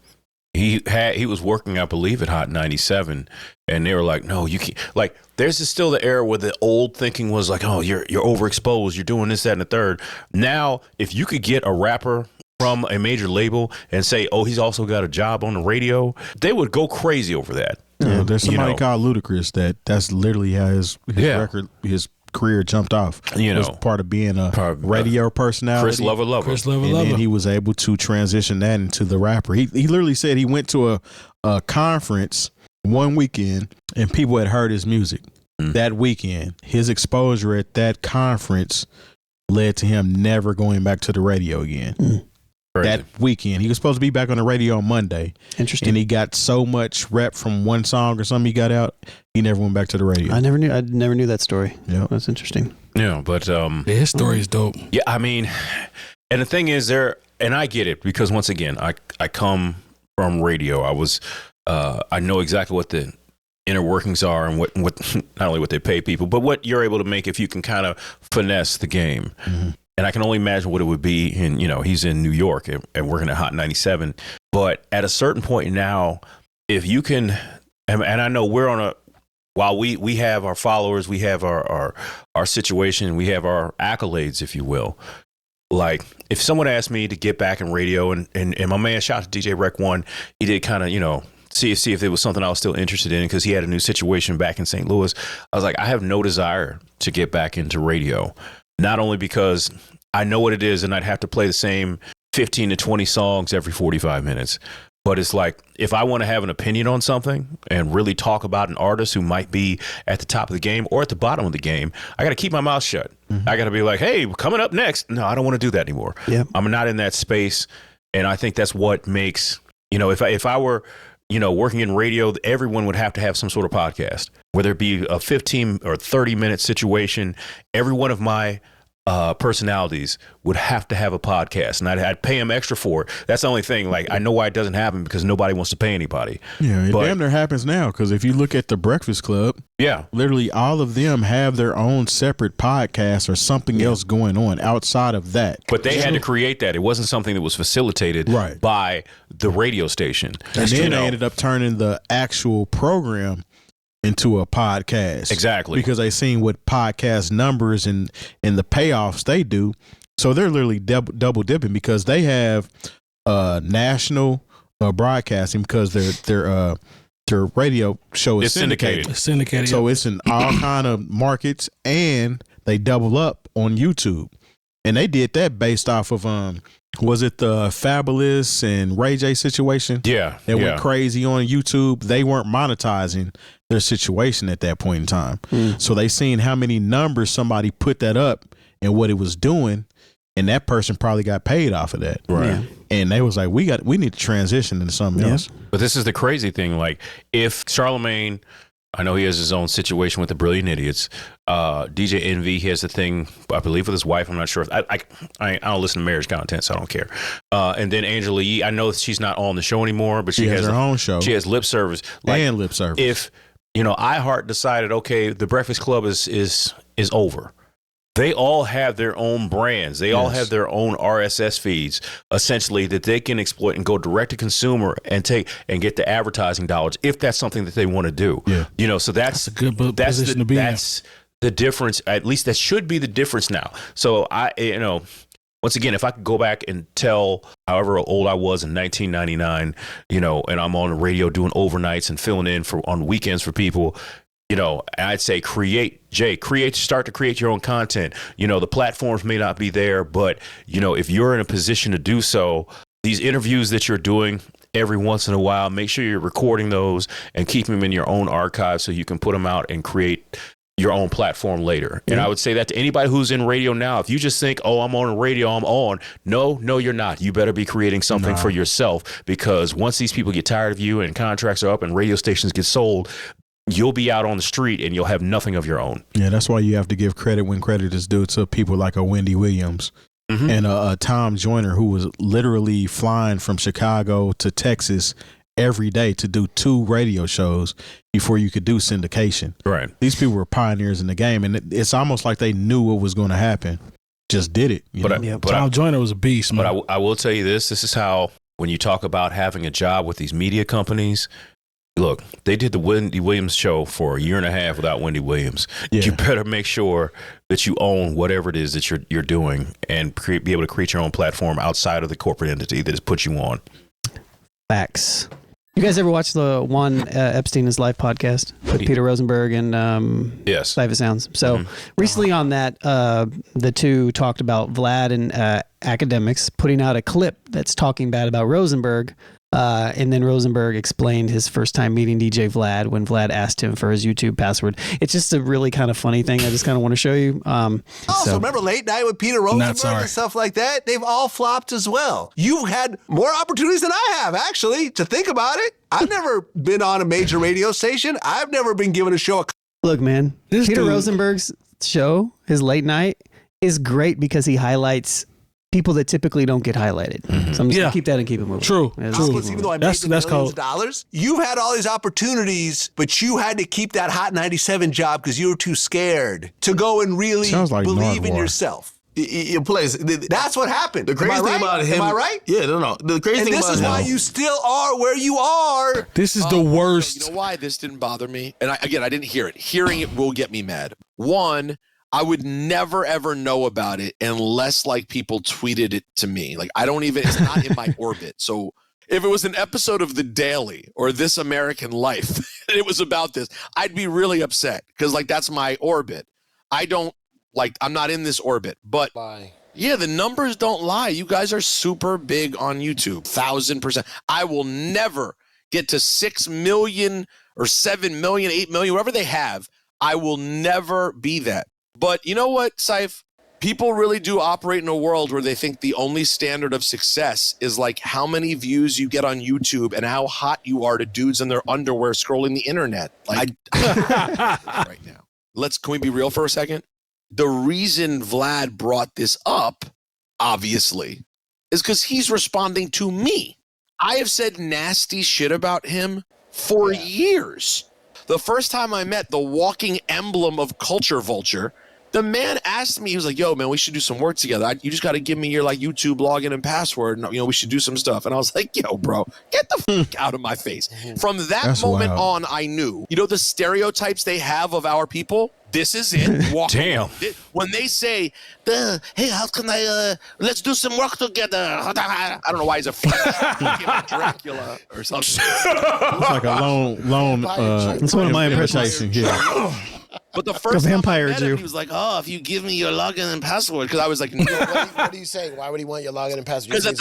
he was working, I believe, at Hot 97, and they were like, no, you can't. Like, there's still the era where the old thinking was like, oh, you're overexposed, you're doing this, that, and the third. Now, if you could get a rapper from a major label and say, oh, he's also got a job on the radio, they would go crazy over that. Yeah, there's somebody called Ludacris that's literally how his record, his career jumped off. It was part of being a radio personality. Chris Lover. And then he was able to transition that into the rapper. He literally said he went to a conference one weekend and people had heard his music that weekend. His exposure at that conference led to him never going back to the radio again. That weekend, he was supposed to be back on the radio on Monday. Interesting. And he got so much rep from one song or something he got out, he never went back to the radio. I never knew that story. Yeah, that's interesting. Yeah, but his story is dope. Yeah, I mean, and the thing is, and I get it because once again, I come from radio. I know exactly what the inner workings are and what not only what they pay people, but what you're able to make if you can kind of finesse the game. And I can only imagine what it would be in, he's in New York and working at Hot 97. But at a certain point now, if you can, and I know we're on while we have our followers, we have our situation, we have our accolades, if you will. Like, if someone asked me to get back in radio, and my man, shout out to DJ Rec One, he did kind of, see if there was something I was still interested in because he had a new situation back in St. Louis. I was like, I have no desire to get back into radio. Not only because I know what it is and I'd have to play the same 15 to 20 songs every 45 minutes, But it's like, if I want to have an opinion on something and really talk about an artist who might be at the top of the game or at the bottom of the game, I got to keep my mouth shut. I got to be like, hey, coming up next. No, I don't want to do that anymore. Yeah. I'm not in that space. And I think that's what makes, if I were, working in radio, everyone would have to have some sort of podcast, whether it be a 15 or 30-minute situation. Every one of my personalities would have to have a podcast, and I'd pay them extra for it. That's the only thing. Like, I know why it doesn't happen, because nobody wants to pay anybody. Yeah, it damn near happens now, because if you look at the Breakfast Club, literally all of them have their own separate podcast or something else going on outside of that. But they had to create that. It wasn't something that was facilitated by the radio station. And then they ended up turning the actual program into a podcast. Exactly. Because they seen what podcast numbers and the payoffs they do. So they're literally double dipping, because they have national broadcasting, because their radio show is syndicated. It's syndicated. So it's in all kind of markets, and they double up on YouTube. And they did that based off of was it the Fabulous and Ray J situation? Yeah. That went crazy on YouTube. They weren't monetizing their situation at that point in time. So they seen how many numbers somebody put that up and what it was doing, and that person probably got paid off of that. Right. Yeah. And they was like, we need to transition into something else. But this is the crazy thing. Like, if Charlemagne, I know he has his own situation with the Brilliant Idiots. DJ Envy, he has a thing, I believe, with his wife. I'm not sure if I don't listen to marriage content, so I don't care. And then Angela Yee, I know she's not on the show anymore, but she has her own show. She has Lip Service. And Lip Service. If iHeart decided, okay, the Breakfast Club is over, they all have their own brands. They all have their own RSS feeds, essentially, that they can exploit and go direct to consumer and get the advertising dollars, if that's something that they want to do. Yeah. So that's a good position to be in. That's the difference. At least that should be the difference now. So once again, if I could go back and tell however old I was in 1999, and I'm on the radio doing overnights and filling in on weekends for people, I'd say start to create your own content. The platforms may not be there, but if you're in a position to do so, these interviews that you're doing every once in a while, make sure you're recording those and keep them in your own archive so you can put them out and create your own platform later. And I would say that to anybody who's in radio now. If you just think, oh, I'm on radio, I'm on. No, you're not. You better be creating something for yourself, because once these people get tired of you and contracts are up and radio stations get sold, you'll be out on the street and you'll have nothing of your own. Yeah, that's why you have to give credit when credit is due to people like a Wendy Williams and a Tom Joyner, who was literally flying from Chicago to Texas every day to do 2 radio shows before you could do syndication. Right. These people were pioneers in the game, and it's almost like they knew what was going to happen. Just did it. But Tom Joyner was a beast, man. But I will tell you this is how, when you talk about having a job with these media companies, look, they did the Wendy Williams show for a year and a half without Wendy Williams. Yeah. You better make sure that you own whatever it is that you're doing, and be able to create your own platform outside of the corporate entity that has put you on. Facts. You guys ever watch the Juan Epstein is Life podcast with Peter Rosenberg and yes, Life of Sounds? So recently on that, the two talked about Vlad and Akademiks putting out a clip that's talking bad about Rosenberg. And then Rosenberg explained his first time meeting DJ Vlad when Vlad asked him for his YouTube password. It's just a really kind of funny thing. I just kind of want to show you. So remember Late Night with Peter Rosenberg and stuff like that? They've all flopped as well. You've had more opportunities than I have, actually, to think about it. I've never been on a major radio station. I've never been given a show. Look, man, Peter Rosenberg's show, his Late Night, is great because he highlights people that typically don't get highlighted. So I'm just gonna keep that and keep it moving. True. Even though I made millions of dollars, you've had all these opportunities, but you had to keep that Hot 97 job because you were too scared to go and really believe in yourself. That's what happened. The crazy thing about him, am I right? Yeah, no. The crazy thing about him, this is why you still are where you are. This is the worst. You know why this didn't bother me? And I didn't hear it. Hearing it will get me mad. One, I would never, ever know about it unless people tweeted it to me. It's not in my orbit. So if it was an episode of The Daily or This American Life and it was about this, I'd be really upset because that's my orbit. I'm not in this orbit, but Yeah, the numbers don't lie. You guys are super big on YouTube, 1,000%. I will never get to 6 million or 7 million, 8 million, whatever they have. I will never be that. But you know what, Syph? People really do operate in a world where they think the only standard of success is like how many views you get on YouTube and how hot you are to dudes in their underwear scrolling the internet. Like, right now. Can we be real for a second? The reason Vlad brought this up, obviously, is because he's responding to me. I have said nasty shit about him for years. The first time I met the walking emblem of Culture Vulture, the man asked me, he was like, yo, man, we should do some work together. You just got to give me your like YouTube login and password. And, we should do some stuff. And I was like, yo, bro, get the fuck out of my face. From that moment on, I knew, the stereotypes they have of our people, this is it. Damn. When they say, hey, how can let's do some work together. I don't know why he's a Dracula or something. It's like a long it's one of my impressions. Yeah. But the first time I met him, you. he was like, oh, if you give me your login and password. Because I was like, no. What do you say? Why would he want your login and password? Because at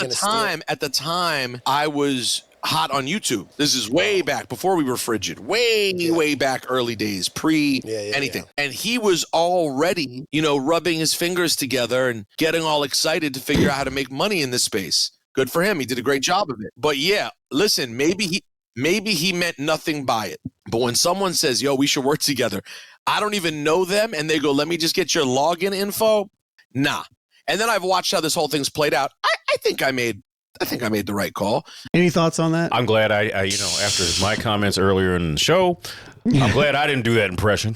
the time, I was hot on YouTube. This is way back before we were frigid, way back early days, anything. Yeah. And he was already, rubbing his fingers together and getting all excited to figure out how to make money in this space. Good for him. He did a great job of it. But yeah, listen, maybe he meant nothing by it. But when someone says, yo, we should work together, I don't even know them, and they go, let me just get your login info. Nah. And then I've watched how this whole thing's played out. I think I made the right call. Any thoughts on that? I'm glad I after my comments earlier in the show, I'm glad I didn't do that impression.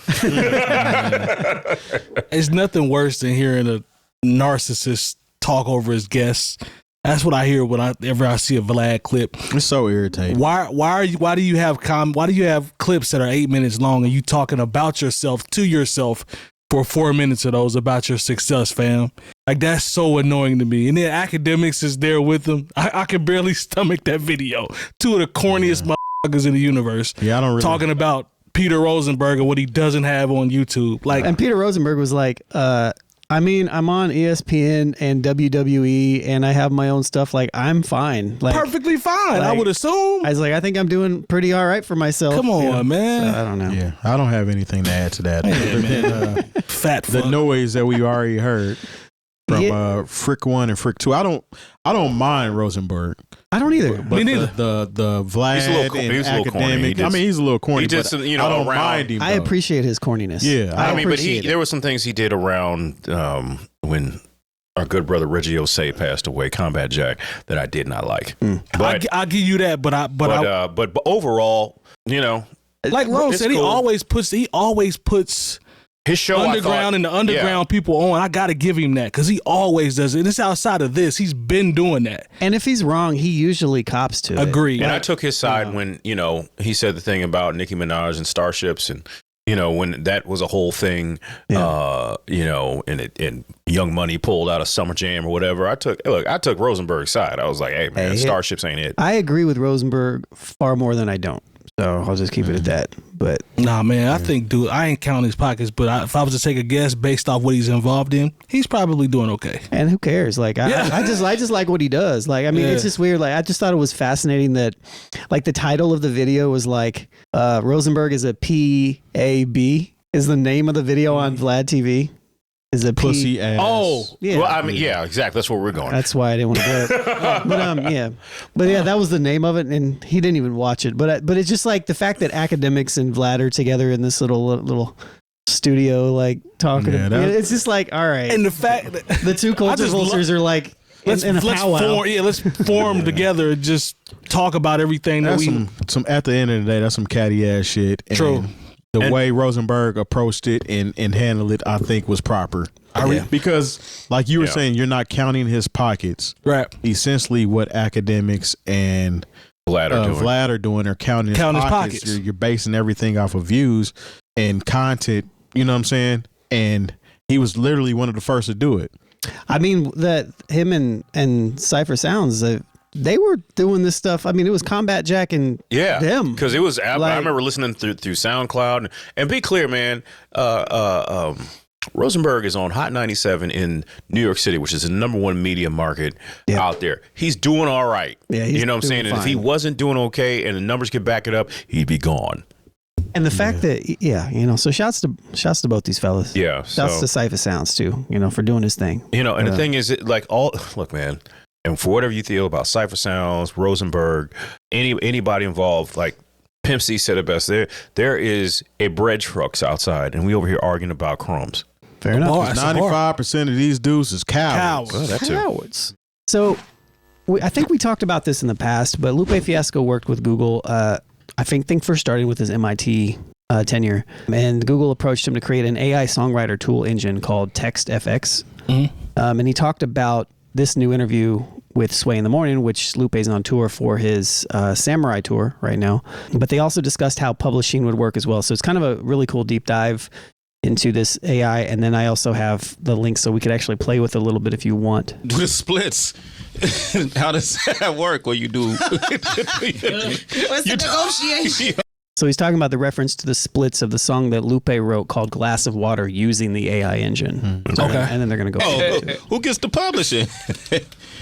It's nothing worse than hearing a narcissist talk over his guests. That's what I hear whenever I see a Vlad clip. It's so irritating. Why do you have clips that are 8 minutes long and you talking about yourself to yourself for 4 minutes of those about your success, fam? Like, that's so annoying to me. And then Akademiks is there with them. I can barely stomach that video. Two of the corniest motherfuckers in the universe. Yeah, I don't really talking about Peter Rosenberg and what he doesn't have on YouTube. And Peter Rosenberg was like, I'm on ESPN and WWE, and I have my own stuff. Like, I'm fine. Like, perfectly fine, I would assume. I was like, I think I'm doing pretty all right for myself. Come on, man. So, I don't know. Yeah, I don't have anything to add to that. The noise that we already heard from Frick 1 and Frick 2. I don't mind Rosenberg. I don't either. Me neither. The Vlad he's a little corny. He's a little corny. He did some, I don't mind him. I appreciate his corniness. Yeah, but there were some things he did around when our good brother Reggie Osei passed away, Combat Jack, that I did not like. But I'll give you that. But overall, like Ron said, he always puts his show underground people on. I got to give him that because he always does it. And it's outside of this. He's been doing that. And if he's wrong, he usually cops to it. Agreed. And I took his side when, he said the thing about Nicki Minaj and Starships and, when that was a whole thing, and Young Money pulled out a Summer Jam or whatever. I took Rosenberg's side. I was like, hey, man, Starships ain't it. I agree with Rosenberg far more than I don't. So I'll just keep it at that. But nah, man, I think, dude, I ain't counting his pockets, but if I was to take a guess based off what he's involved in, he's probably doing okay. And who cares? Like, I just like what he does. Like, I mean, it's just weird. Like, I just thought it was fascinating that, like, the title of the video was like, Rosenberg is a PAB is the name of the video on Vlad TV. Is a pussy ass. Oh, yeah. Well, I mean, yeah, exactly. That's where we're going. That's why I didn't want to do it. But that was the name of it, and he didn't even watch it. But it's just like the fact that Akademiks and Vlad are together in this little studio, like talking. It's just like, all right. And the fact that the two Culture Vultures are like in a pow-wow. Let's form together and just talk about everything that some at the end of the day, that's some catty ass shit. True. The way Rosenberg approached it and handled it, I think, was proper. Because, like you were saying, you're not counting his pockets. Right. Essentially, what Akademiks and Vlad are doing are counting his pockets. You're basing everything off of views and content. You know what I'm saying? And he was literally one of the first to do it. I mean, that him and Cypher Sounds. They were doing this stuff. I mean, it was Combat Jack and them. Because it was. I remember listening through SoundCloud. And be clear, man. Rosenberg is on Hot 97 in New York City, which is the #1 media market out there. He's doing all right. Yeah, he's you know what I'm saying? doing And if he fine. wasn't doing okay and the numbers could back it up, he'd be gone. And the fact that, so shouts to both these fellas. Yeah. Shouts to Cypher Sounds too, for doing his thing. And the thing is, look, man, and for whatever you feel about Cypher Sounds, Rosenberg, anybody involved, like Pimp C said it best, there is a bread trucks outside, and we over here arguing about crumbs. Fair enough. 95% of these dudes is cowards. Well, that too. Cowards. So I think we talked about this in the past, but Lupe Fiasco worked with Google, I think first started with his MIT tenure. And Google approached him to create an AI songwriter tool engine called TextFX. And he talked about this new interview with Sway in the Morning, which Lupe's on tour for his Samurai tour right now. But they also discussed how publishing would work as well. So it's kind of a really cool deep dive into this AI. And then I also have the link so we could actually play with it a little bit if you want. Do the splits. How does that work? What you do? What's the negotiation? So he's talking about the reference to the splits of the song that Lupe wrote called Glass of Water using the AI engine. Okay. And then they're going to go. Who gets to publish it?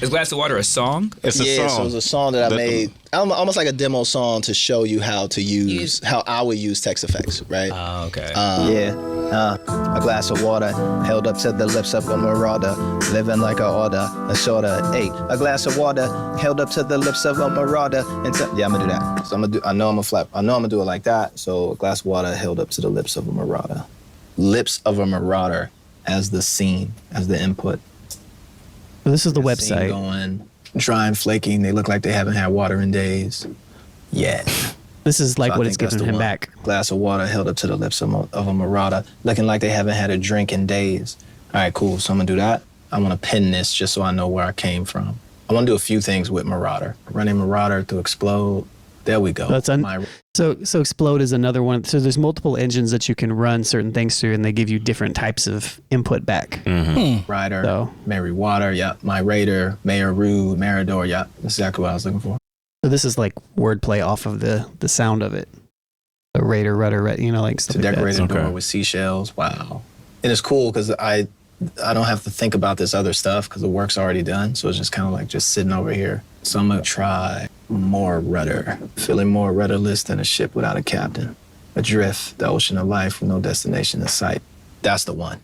Is Glass of Water a song? It's a Yeah, song. so it was a song that I made, almost like a demo song to show you how to use, how I would use TextFX, right? Oh, okay. A glass of water held up to the lips of a marauder, living like a order, a sorta. A glass of water held up to the lips of a marauder. I'm gonna do that. So I know I'm gonna do it like that. So a glass of water held up to the lips of a marauder. Lips of a marauder as the scene, as the input. Well, this is the Scene website. going dry and flaking. They look like they haven't had water in days. Yeah. This is like So I what think it's that's giving the him one. back. Glass of water held up to the lips of a marauder, looking like they haven't had a drink in days. All right, cool. So I'm gonna do that. I want to pin this just so I know where I came from. I want to do a few things with Marauder. Running Marauder to Explode. There we go. So Explode is another one. So there's multiple engines that you can run certain things through, and they give you different types of input back. Rider, Mary Water, yeah. My Raider, Mayor Rude, Marador, yeah. That's exactly what I was looking for. So this is like wordplay off of the sound of it. A Raider, rudder, like stuff To like decorate that. a door with seashells. Wow. And it's cool because I don't have to think about this other stuff because the work's already done. So it's just kind of like just sitting over here. So I'm gonna try more rudder. Feeling more rudderless than a ship without a captain. Adrift, the ocean of life with no destination in sight. That's the one.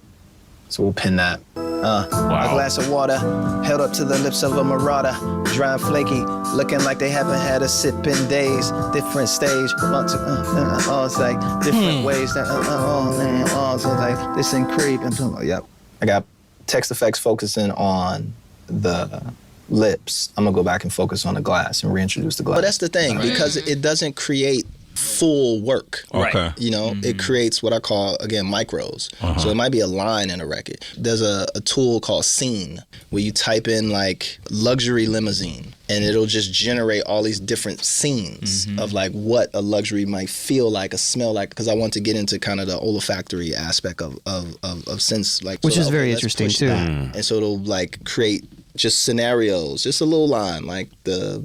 So we'll pin that. A glass of water held up to the lips of a marauder. Dry and flaky, looking like they haven't had a sip in days. Different stage, it's like different ways. It's like this and creep. Yep. I got TextFX focusing on the lips. I'm gonna go back and focus on the glass and reintroduce the glass. But that's the thing, because it doesn't create full work. Okay. It creates what I call, again, micros. So it might be a line in a record. There's a tool called Scene where you type in like luxury limousine and it'll just generate all these different scenes of like what a luxury might feel like, a smell like, because I want to get into kind of the olfactory aspect of sense. Which is okay, very let's interesting push too. that. And so it'll like create just scenarios, just a little line like the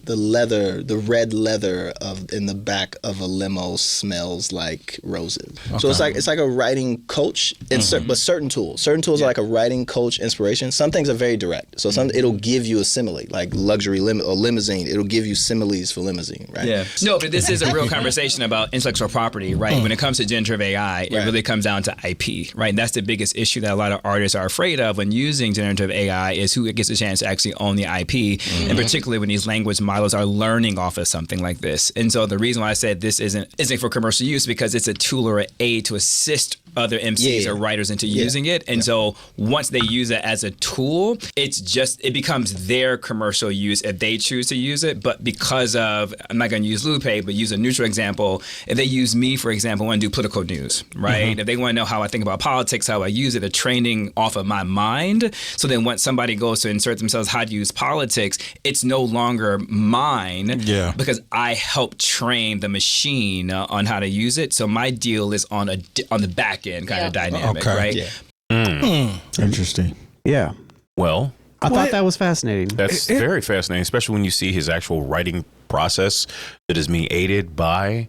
leather, the red leather in the back of a limo smells like roses. So it's like a writing coach, but certain tools are like a writing coach inspiration. Some things are very direct. So it'll give you a simile, like luxury or limousine. It'll give you similes for limousine, right? Yeah. No, but this is a real conversation about intellectual property, right? When it comes to generative AI, it really comes down to IP, right? And that's the biggest issue that a lot of artists are afraid of when using generative AI is who gets a chance to actually own the IP, and particularly when these language models are learning off of something like this. And so the reason why I said this isn't for commercial use because it's a tool or an aid to assist other MCs or writers into using it. And so once they use it as a tool, it becomes their commercial use if they choose to use it. But because of, I'm not going to use Lupe, but use a neutral example. If they use me, for example, want to do political news, right? If they want to know how I think about politics, how I use it, they're training off of my mind. So then once somebody goes to insert themselves how to use politics, it's no longer mine because I helped train the machine on how to use it. So my deal is on the back end kind of dynamic, right? Interesting. Yeah. Well, I thought that was fascinating. That's very fascinating, especially when you see his actual writing process that is being aided by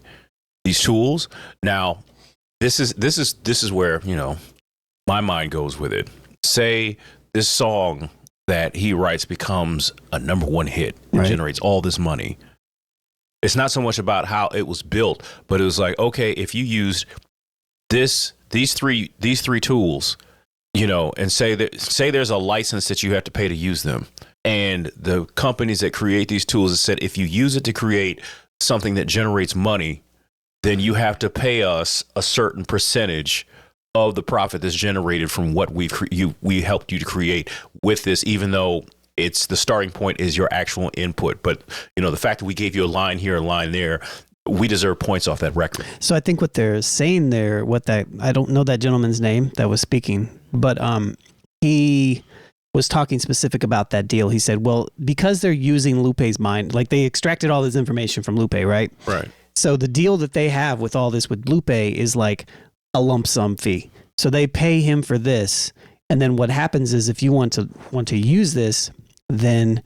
these tools. Now, this is where, my mind goes with it. Say this song that he writes becomes a #1 hit and generates all this money. It's not so much about how it was built, but it was like, okay, if you used these three tools, you know, and say there's a license that you have to pay to use them, and the companies that create these tools have said, if you use it to create something that generates money, then you have to pay us a certain percentage of the profit that's generated from what we helped you to create with this, even though it's the starting point is your actual input. But, you know, the fact that we gave you a line here, a line there, we deserve points off that record. So I think what they're saying there, I don't know that gentleman's name that was speaking, but he was talking specific about that deal. He said, well, because they're using Lupe's mind, like they extracted all this information from Lupe, right? Right. So the deal that they have with all this with Lupe is like a lump sum fee. So they pay him for this. And then what happens is if you want to use this, then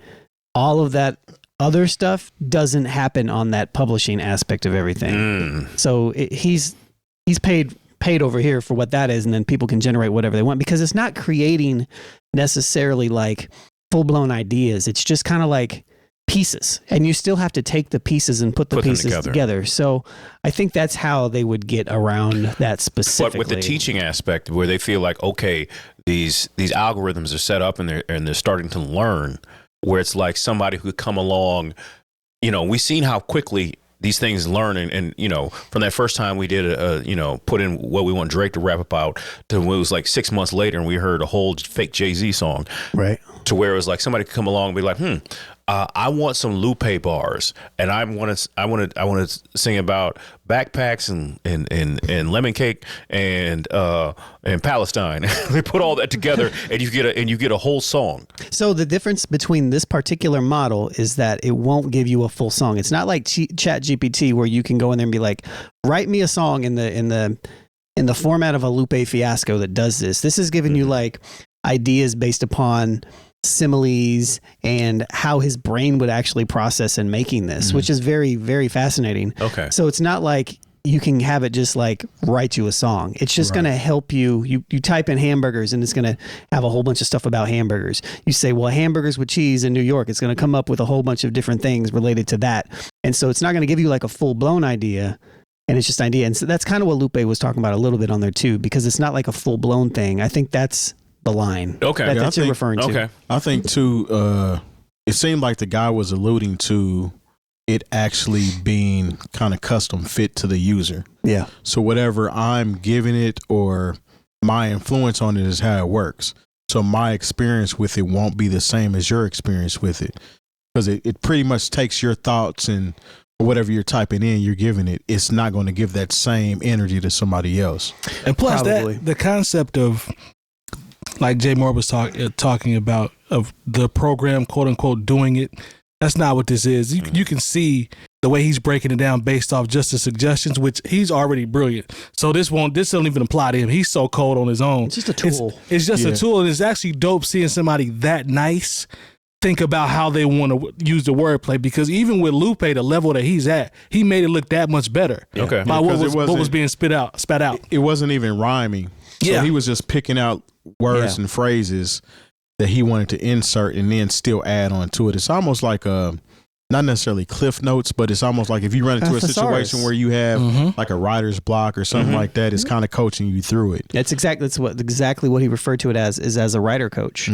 all of that other stuff doesn't happen on that publishing aspect of everything. So he's paid over here for what that is, and then people can generate whatever they want, because it's not creating necessarily like full-blown ideas. It's just kind of like pieces, and you still have to take the pieces and put the pieces together. So I think that's how they would get around that specifically. But with the teaching aspect, where they feel like, okay, these algorithms are set up and they're starting to learn, where it's like somebody who could come along, you know, we've seen how quickly these things learn, and you know, from that first time we did put in what we want Drake to rap about, to when it was like 6 months later and we heard a whole fake Jay-Z song, right? To where it was like somebody could come along and be like, I want some Lupe bars, and I want to sing about backpacks and lemon cake and Palestine. They put all that together, and you get a whole song. So the difference between this particular model is that it won't give you a full song. It's not like Chat GPT where you can go in there and be like, write me a song in the format of a Lupe Fiasco that does this. This is giving you like ideas based upon similes and how his brain would actually process in making this, which is very, very fascinating. Okay. So it's not like you can have it just like write you a song. It's just going to help you. You type in hamburgers and it's going to have a whole bunch of stuff about hamburgers. You say, well, hamburgers with cheese in New York. It's going to come up with a whole bunch of different things related to that. And so it's not going to give you like a full blown idea. And it's just an idea. And so that's kind of what Lupe was talking about a little bit on there too, because it's not like a full blown thing. I think that's the line. Okay. That's you're referring to. Okay. I think too, it seemed like the guy was alluding to it actually being kind of custom fit to the user. Yeah. So whatever I'm giving it or my influence on it is how it works. So my experience with it won't be the same as your experience with it, because it pretty much takes your thoughts and whatever you're typing in, you're giving it. It's not going to give that same energy to somebody else. And plus the concept of, like Jay Moore was talking about, of the program, quote unquote, doing it. That's not what this is. You can see the way he's breaking it down based off just the suggestions, which he's already brilliant. So this don't even apply to him. He's so cold on his own. It's just a tool. It's just a tool, and it's actually dope seeing somebody that nice think about how they want to use the wordplay, because even with Lupe, the level that he's at, he made it look that much better. Okay. By what was being spat out. It wasn't even rhyming. So he was just picking out words and phrases that he wanted to insert and then still add on to it. It's almost like not necessarily cliff notes, but it's almost like if you run into a situation where you have like a writer's block or something like that, it's kind of coaching you through it. That's exactly what he referred to it as a writer coach.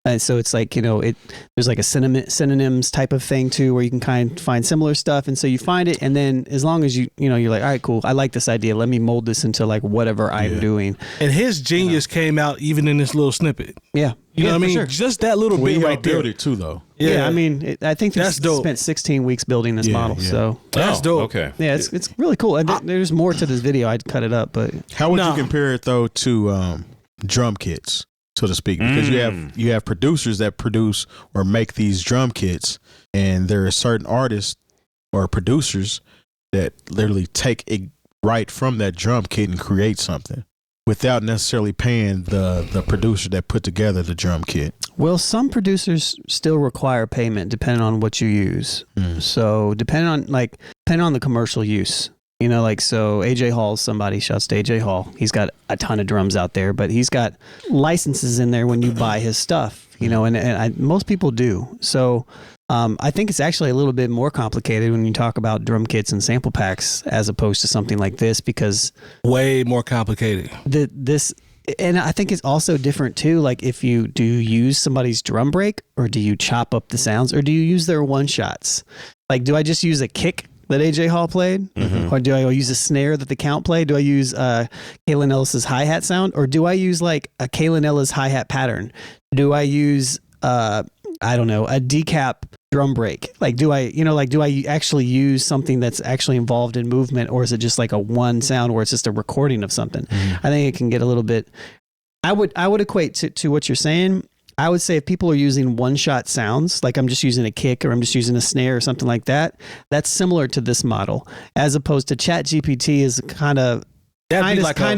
And so it's like, there's like a synonyms type of thing too, where you can find similar stuff. And so you find it, and then as long as you're like, all right, cool, I like this idea. Let me mold this into like whatever I'm doing. And his genius came out even in this little snippet. Yeah. You know what I mean? Sure. Just that little bit right there. Built it too, though. Yeah, I mean, I think they spent 16 weeks building this model. Yeah. So that's dope. Okay. Yeah, it's really cool. And there's more to this video. I'd cut it up, but how would you compare it though to drum kits, so to speak? Because you have producers that produce or make these drum kits, and there are certain artists or producers that literally take it right from that drum kit and create something without necessarily paying the producer that put together the drum kit. Well, some producers still require payment depending on what you use. So depending on the commercial use, You know, like, so AJ Hall's somebody, shouts to AJ Hall. He's got a ton of drums out there, but he's got licenses in there when you buy his stuff, you know, and most people do. So I think it's actually a little bit more complicated when you talk about drum kits and sample packs as opposed to something like this, because way more complicated. And I think it's also different too. Like, do you use somebody's drum break, or do you chop up the sounds, or do you use their one shots? Like, do I just use a kick that AJ Hall played, or do I use a snare that the Count played? Do I use Kalen Ellis's hi-hat sound, or do I use like a Kalen Ellis hi-hat pattern? Do I use I don't know, a decap drum break? Like, do I actually use something that's actually involved in movement, or is it just like a one sound where it's just a recording of something? I think it can get a little bit. I would equate to what you're saying. I would say if people are using one-shot sounds, like I'm just using a kick or I'm just using a snare or something like that, that's similar to this model, as opposed to ChatGPT is kind of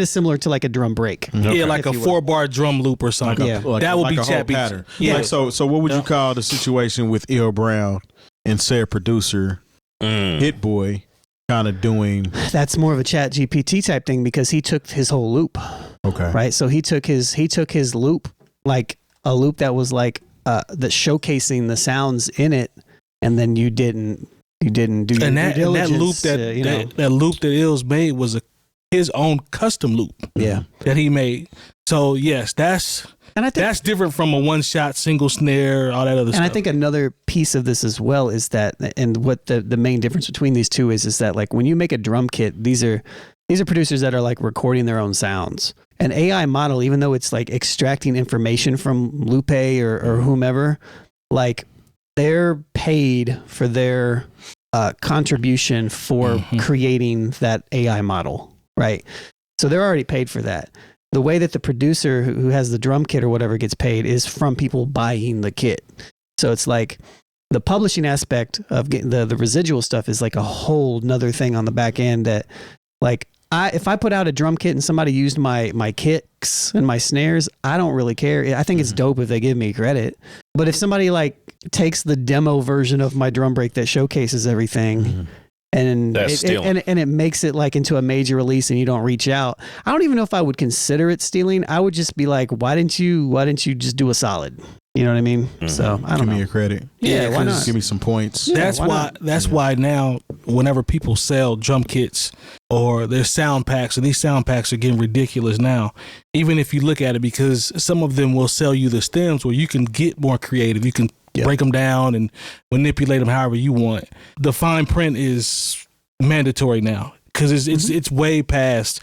similar to like a drum break. Yeah, like a 4-bar drum loop or something. That would be a whole pattern. Yeah. Like, so what would you call the situation with Il Brown and said producer Hit Boy kind of doing? That's more of a ChatGPT type thing, because he took his whole loop. Okay. Right. So he took his loop, like a loop that was like that showcasing the sounds in it, and then you didn't do your that loop that loop that Ills made was his own custom loop. Yeah, that he made. So yes, that's different from a one-shot single snare, all that other stuff. And I think another piece of this as well is that, and what the main difference between these two is that, like, when you make a drum kit, these are producers that are like recording their own sounds. An AI model, even though it's like extracting information from Lupe or whomever, like, they're paid for their contribution for creating that AI model, right? So they're already paid for that. The way that the producer who has the drum kit or whatever gets paid is from people buying the kit. So it's like the publishing aspect of getting the residual stuff is like a whole nother thing on the back end that, like, if I put out a drum kit and somebody used my kicks and my snares, I don't really care. I think it's dope if they give me credit. But if somebody like takes the demo version of my drum break that showcases everything and it makes it like into a major release and you don't reach out, I don't even know if I would consider it stealing. I would just be like, why didn't you just do a solid? You know what I mean? So I don't know. Give me your credit. Yeah, why not? Give me some points. Yeah, that's why now whenever people sell drum kits or their sound packs, and these sound packs are getting ridiculous now, even if you look at it, because some of them will sell you the stems where you can get more creative. You can break them down and manipulate them however you want. The fine print is mandatory now, because it's way past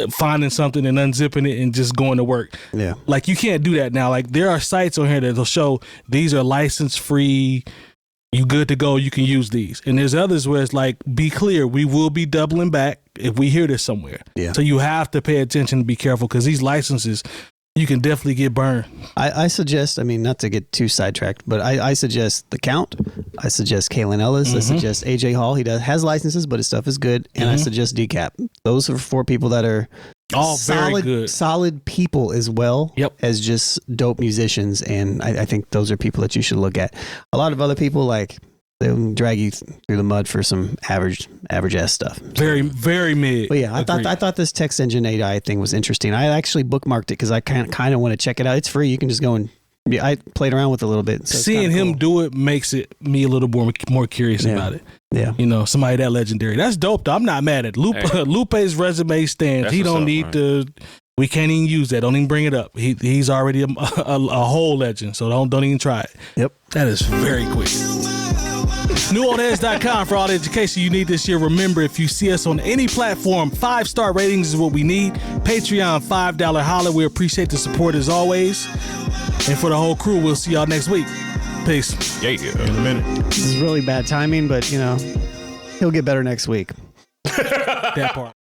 finding something and unzipping it and just going to work. Yeah. Like, you can't do that now. Like, there are sites on here that'll show these are license free. You good to go. You can use these. And there's others where it's like, be clear, we will be doubling back if we hear this somewhere. Yeah. So you have to pay attention and be careful, because these licenses, you can definitely get burned. I suggest, I mean, not to get too sidetracked, but I suggest the Count. I suggest Kalen Ellis. I suggest AJ Hall. He has licenses, but his stuff is good. And I suggest Decap. Those are 4 people that are all solid, very good, solid people as well as just dope musicians. And I think those are people that you should look at. A lot of other people, like, they'll drag you through the mud for some average ass stuff. Very, very mid. But yeah, I thought this text engine AI thing was interesting. I actually bookmarked it because I kind of want to check it out. It's free. You can just go and I played around with it a little bit. So seeing him do it makes me a little more curious about it. Yeah, you know, somebody that legendary. That's dope, though. I'm not mad at Lupe. Hey. Lupe's resume stands. He don't need to. We can't even use that. Don't even bring it up. He's already a whole legend. So don't even try it. Yep, that is very quick. NewOldHeads.com for all the education you need this year. Remember, if you see us on any platform, 5-star ratings is what we need. Patreon, $5 holler. We appreciate the support as always. And for the whole crew, we'll see y'all next week. Peace. Yeah. In a minute. This is really bad timing, but, you know, he'll get better next week. That part.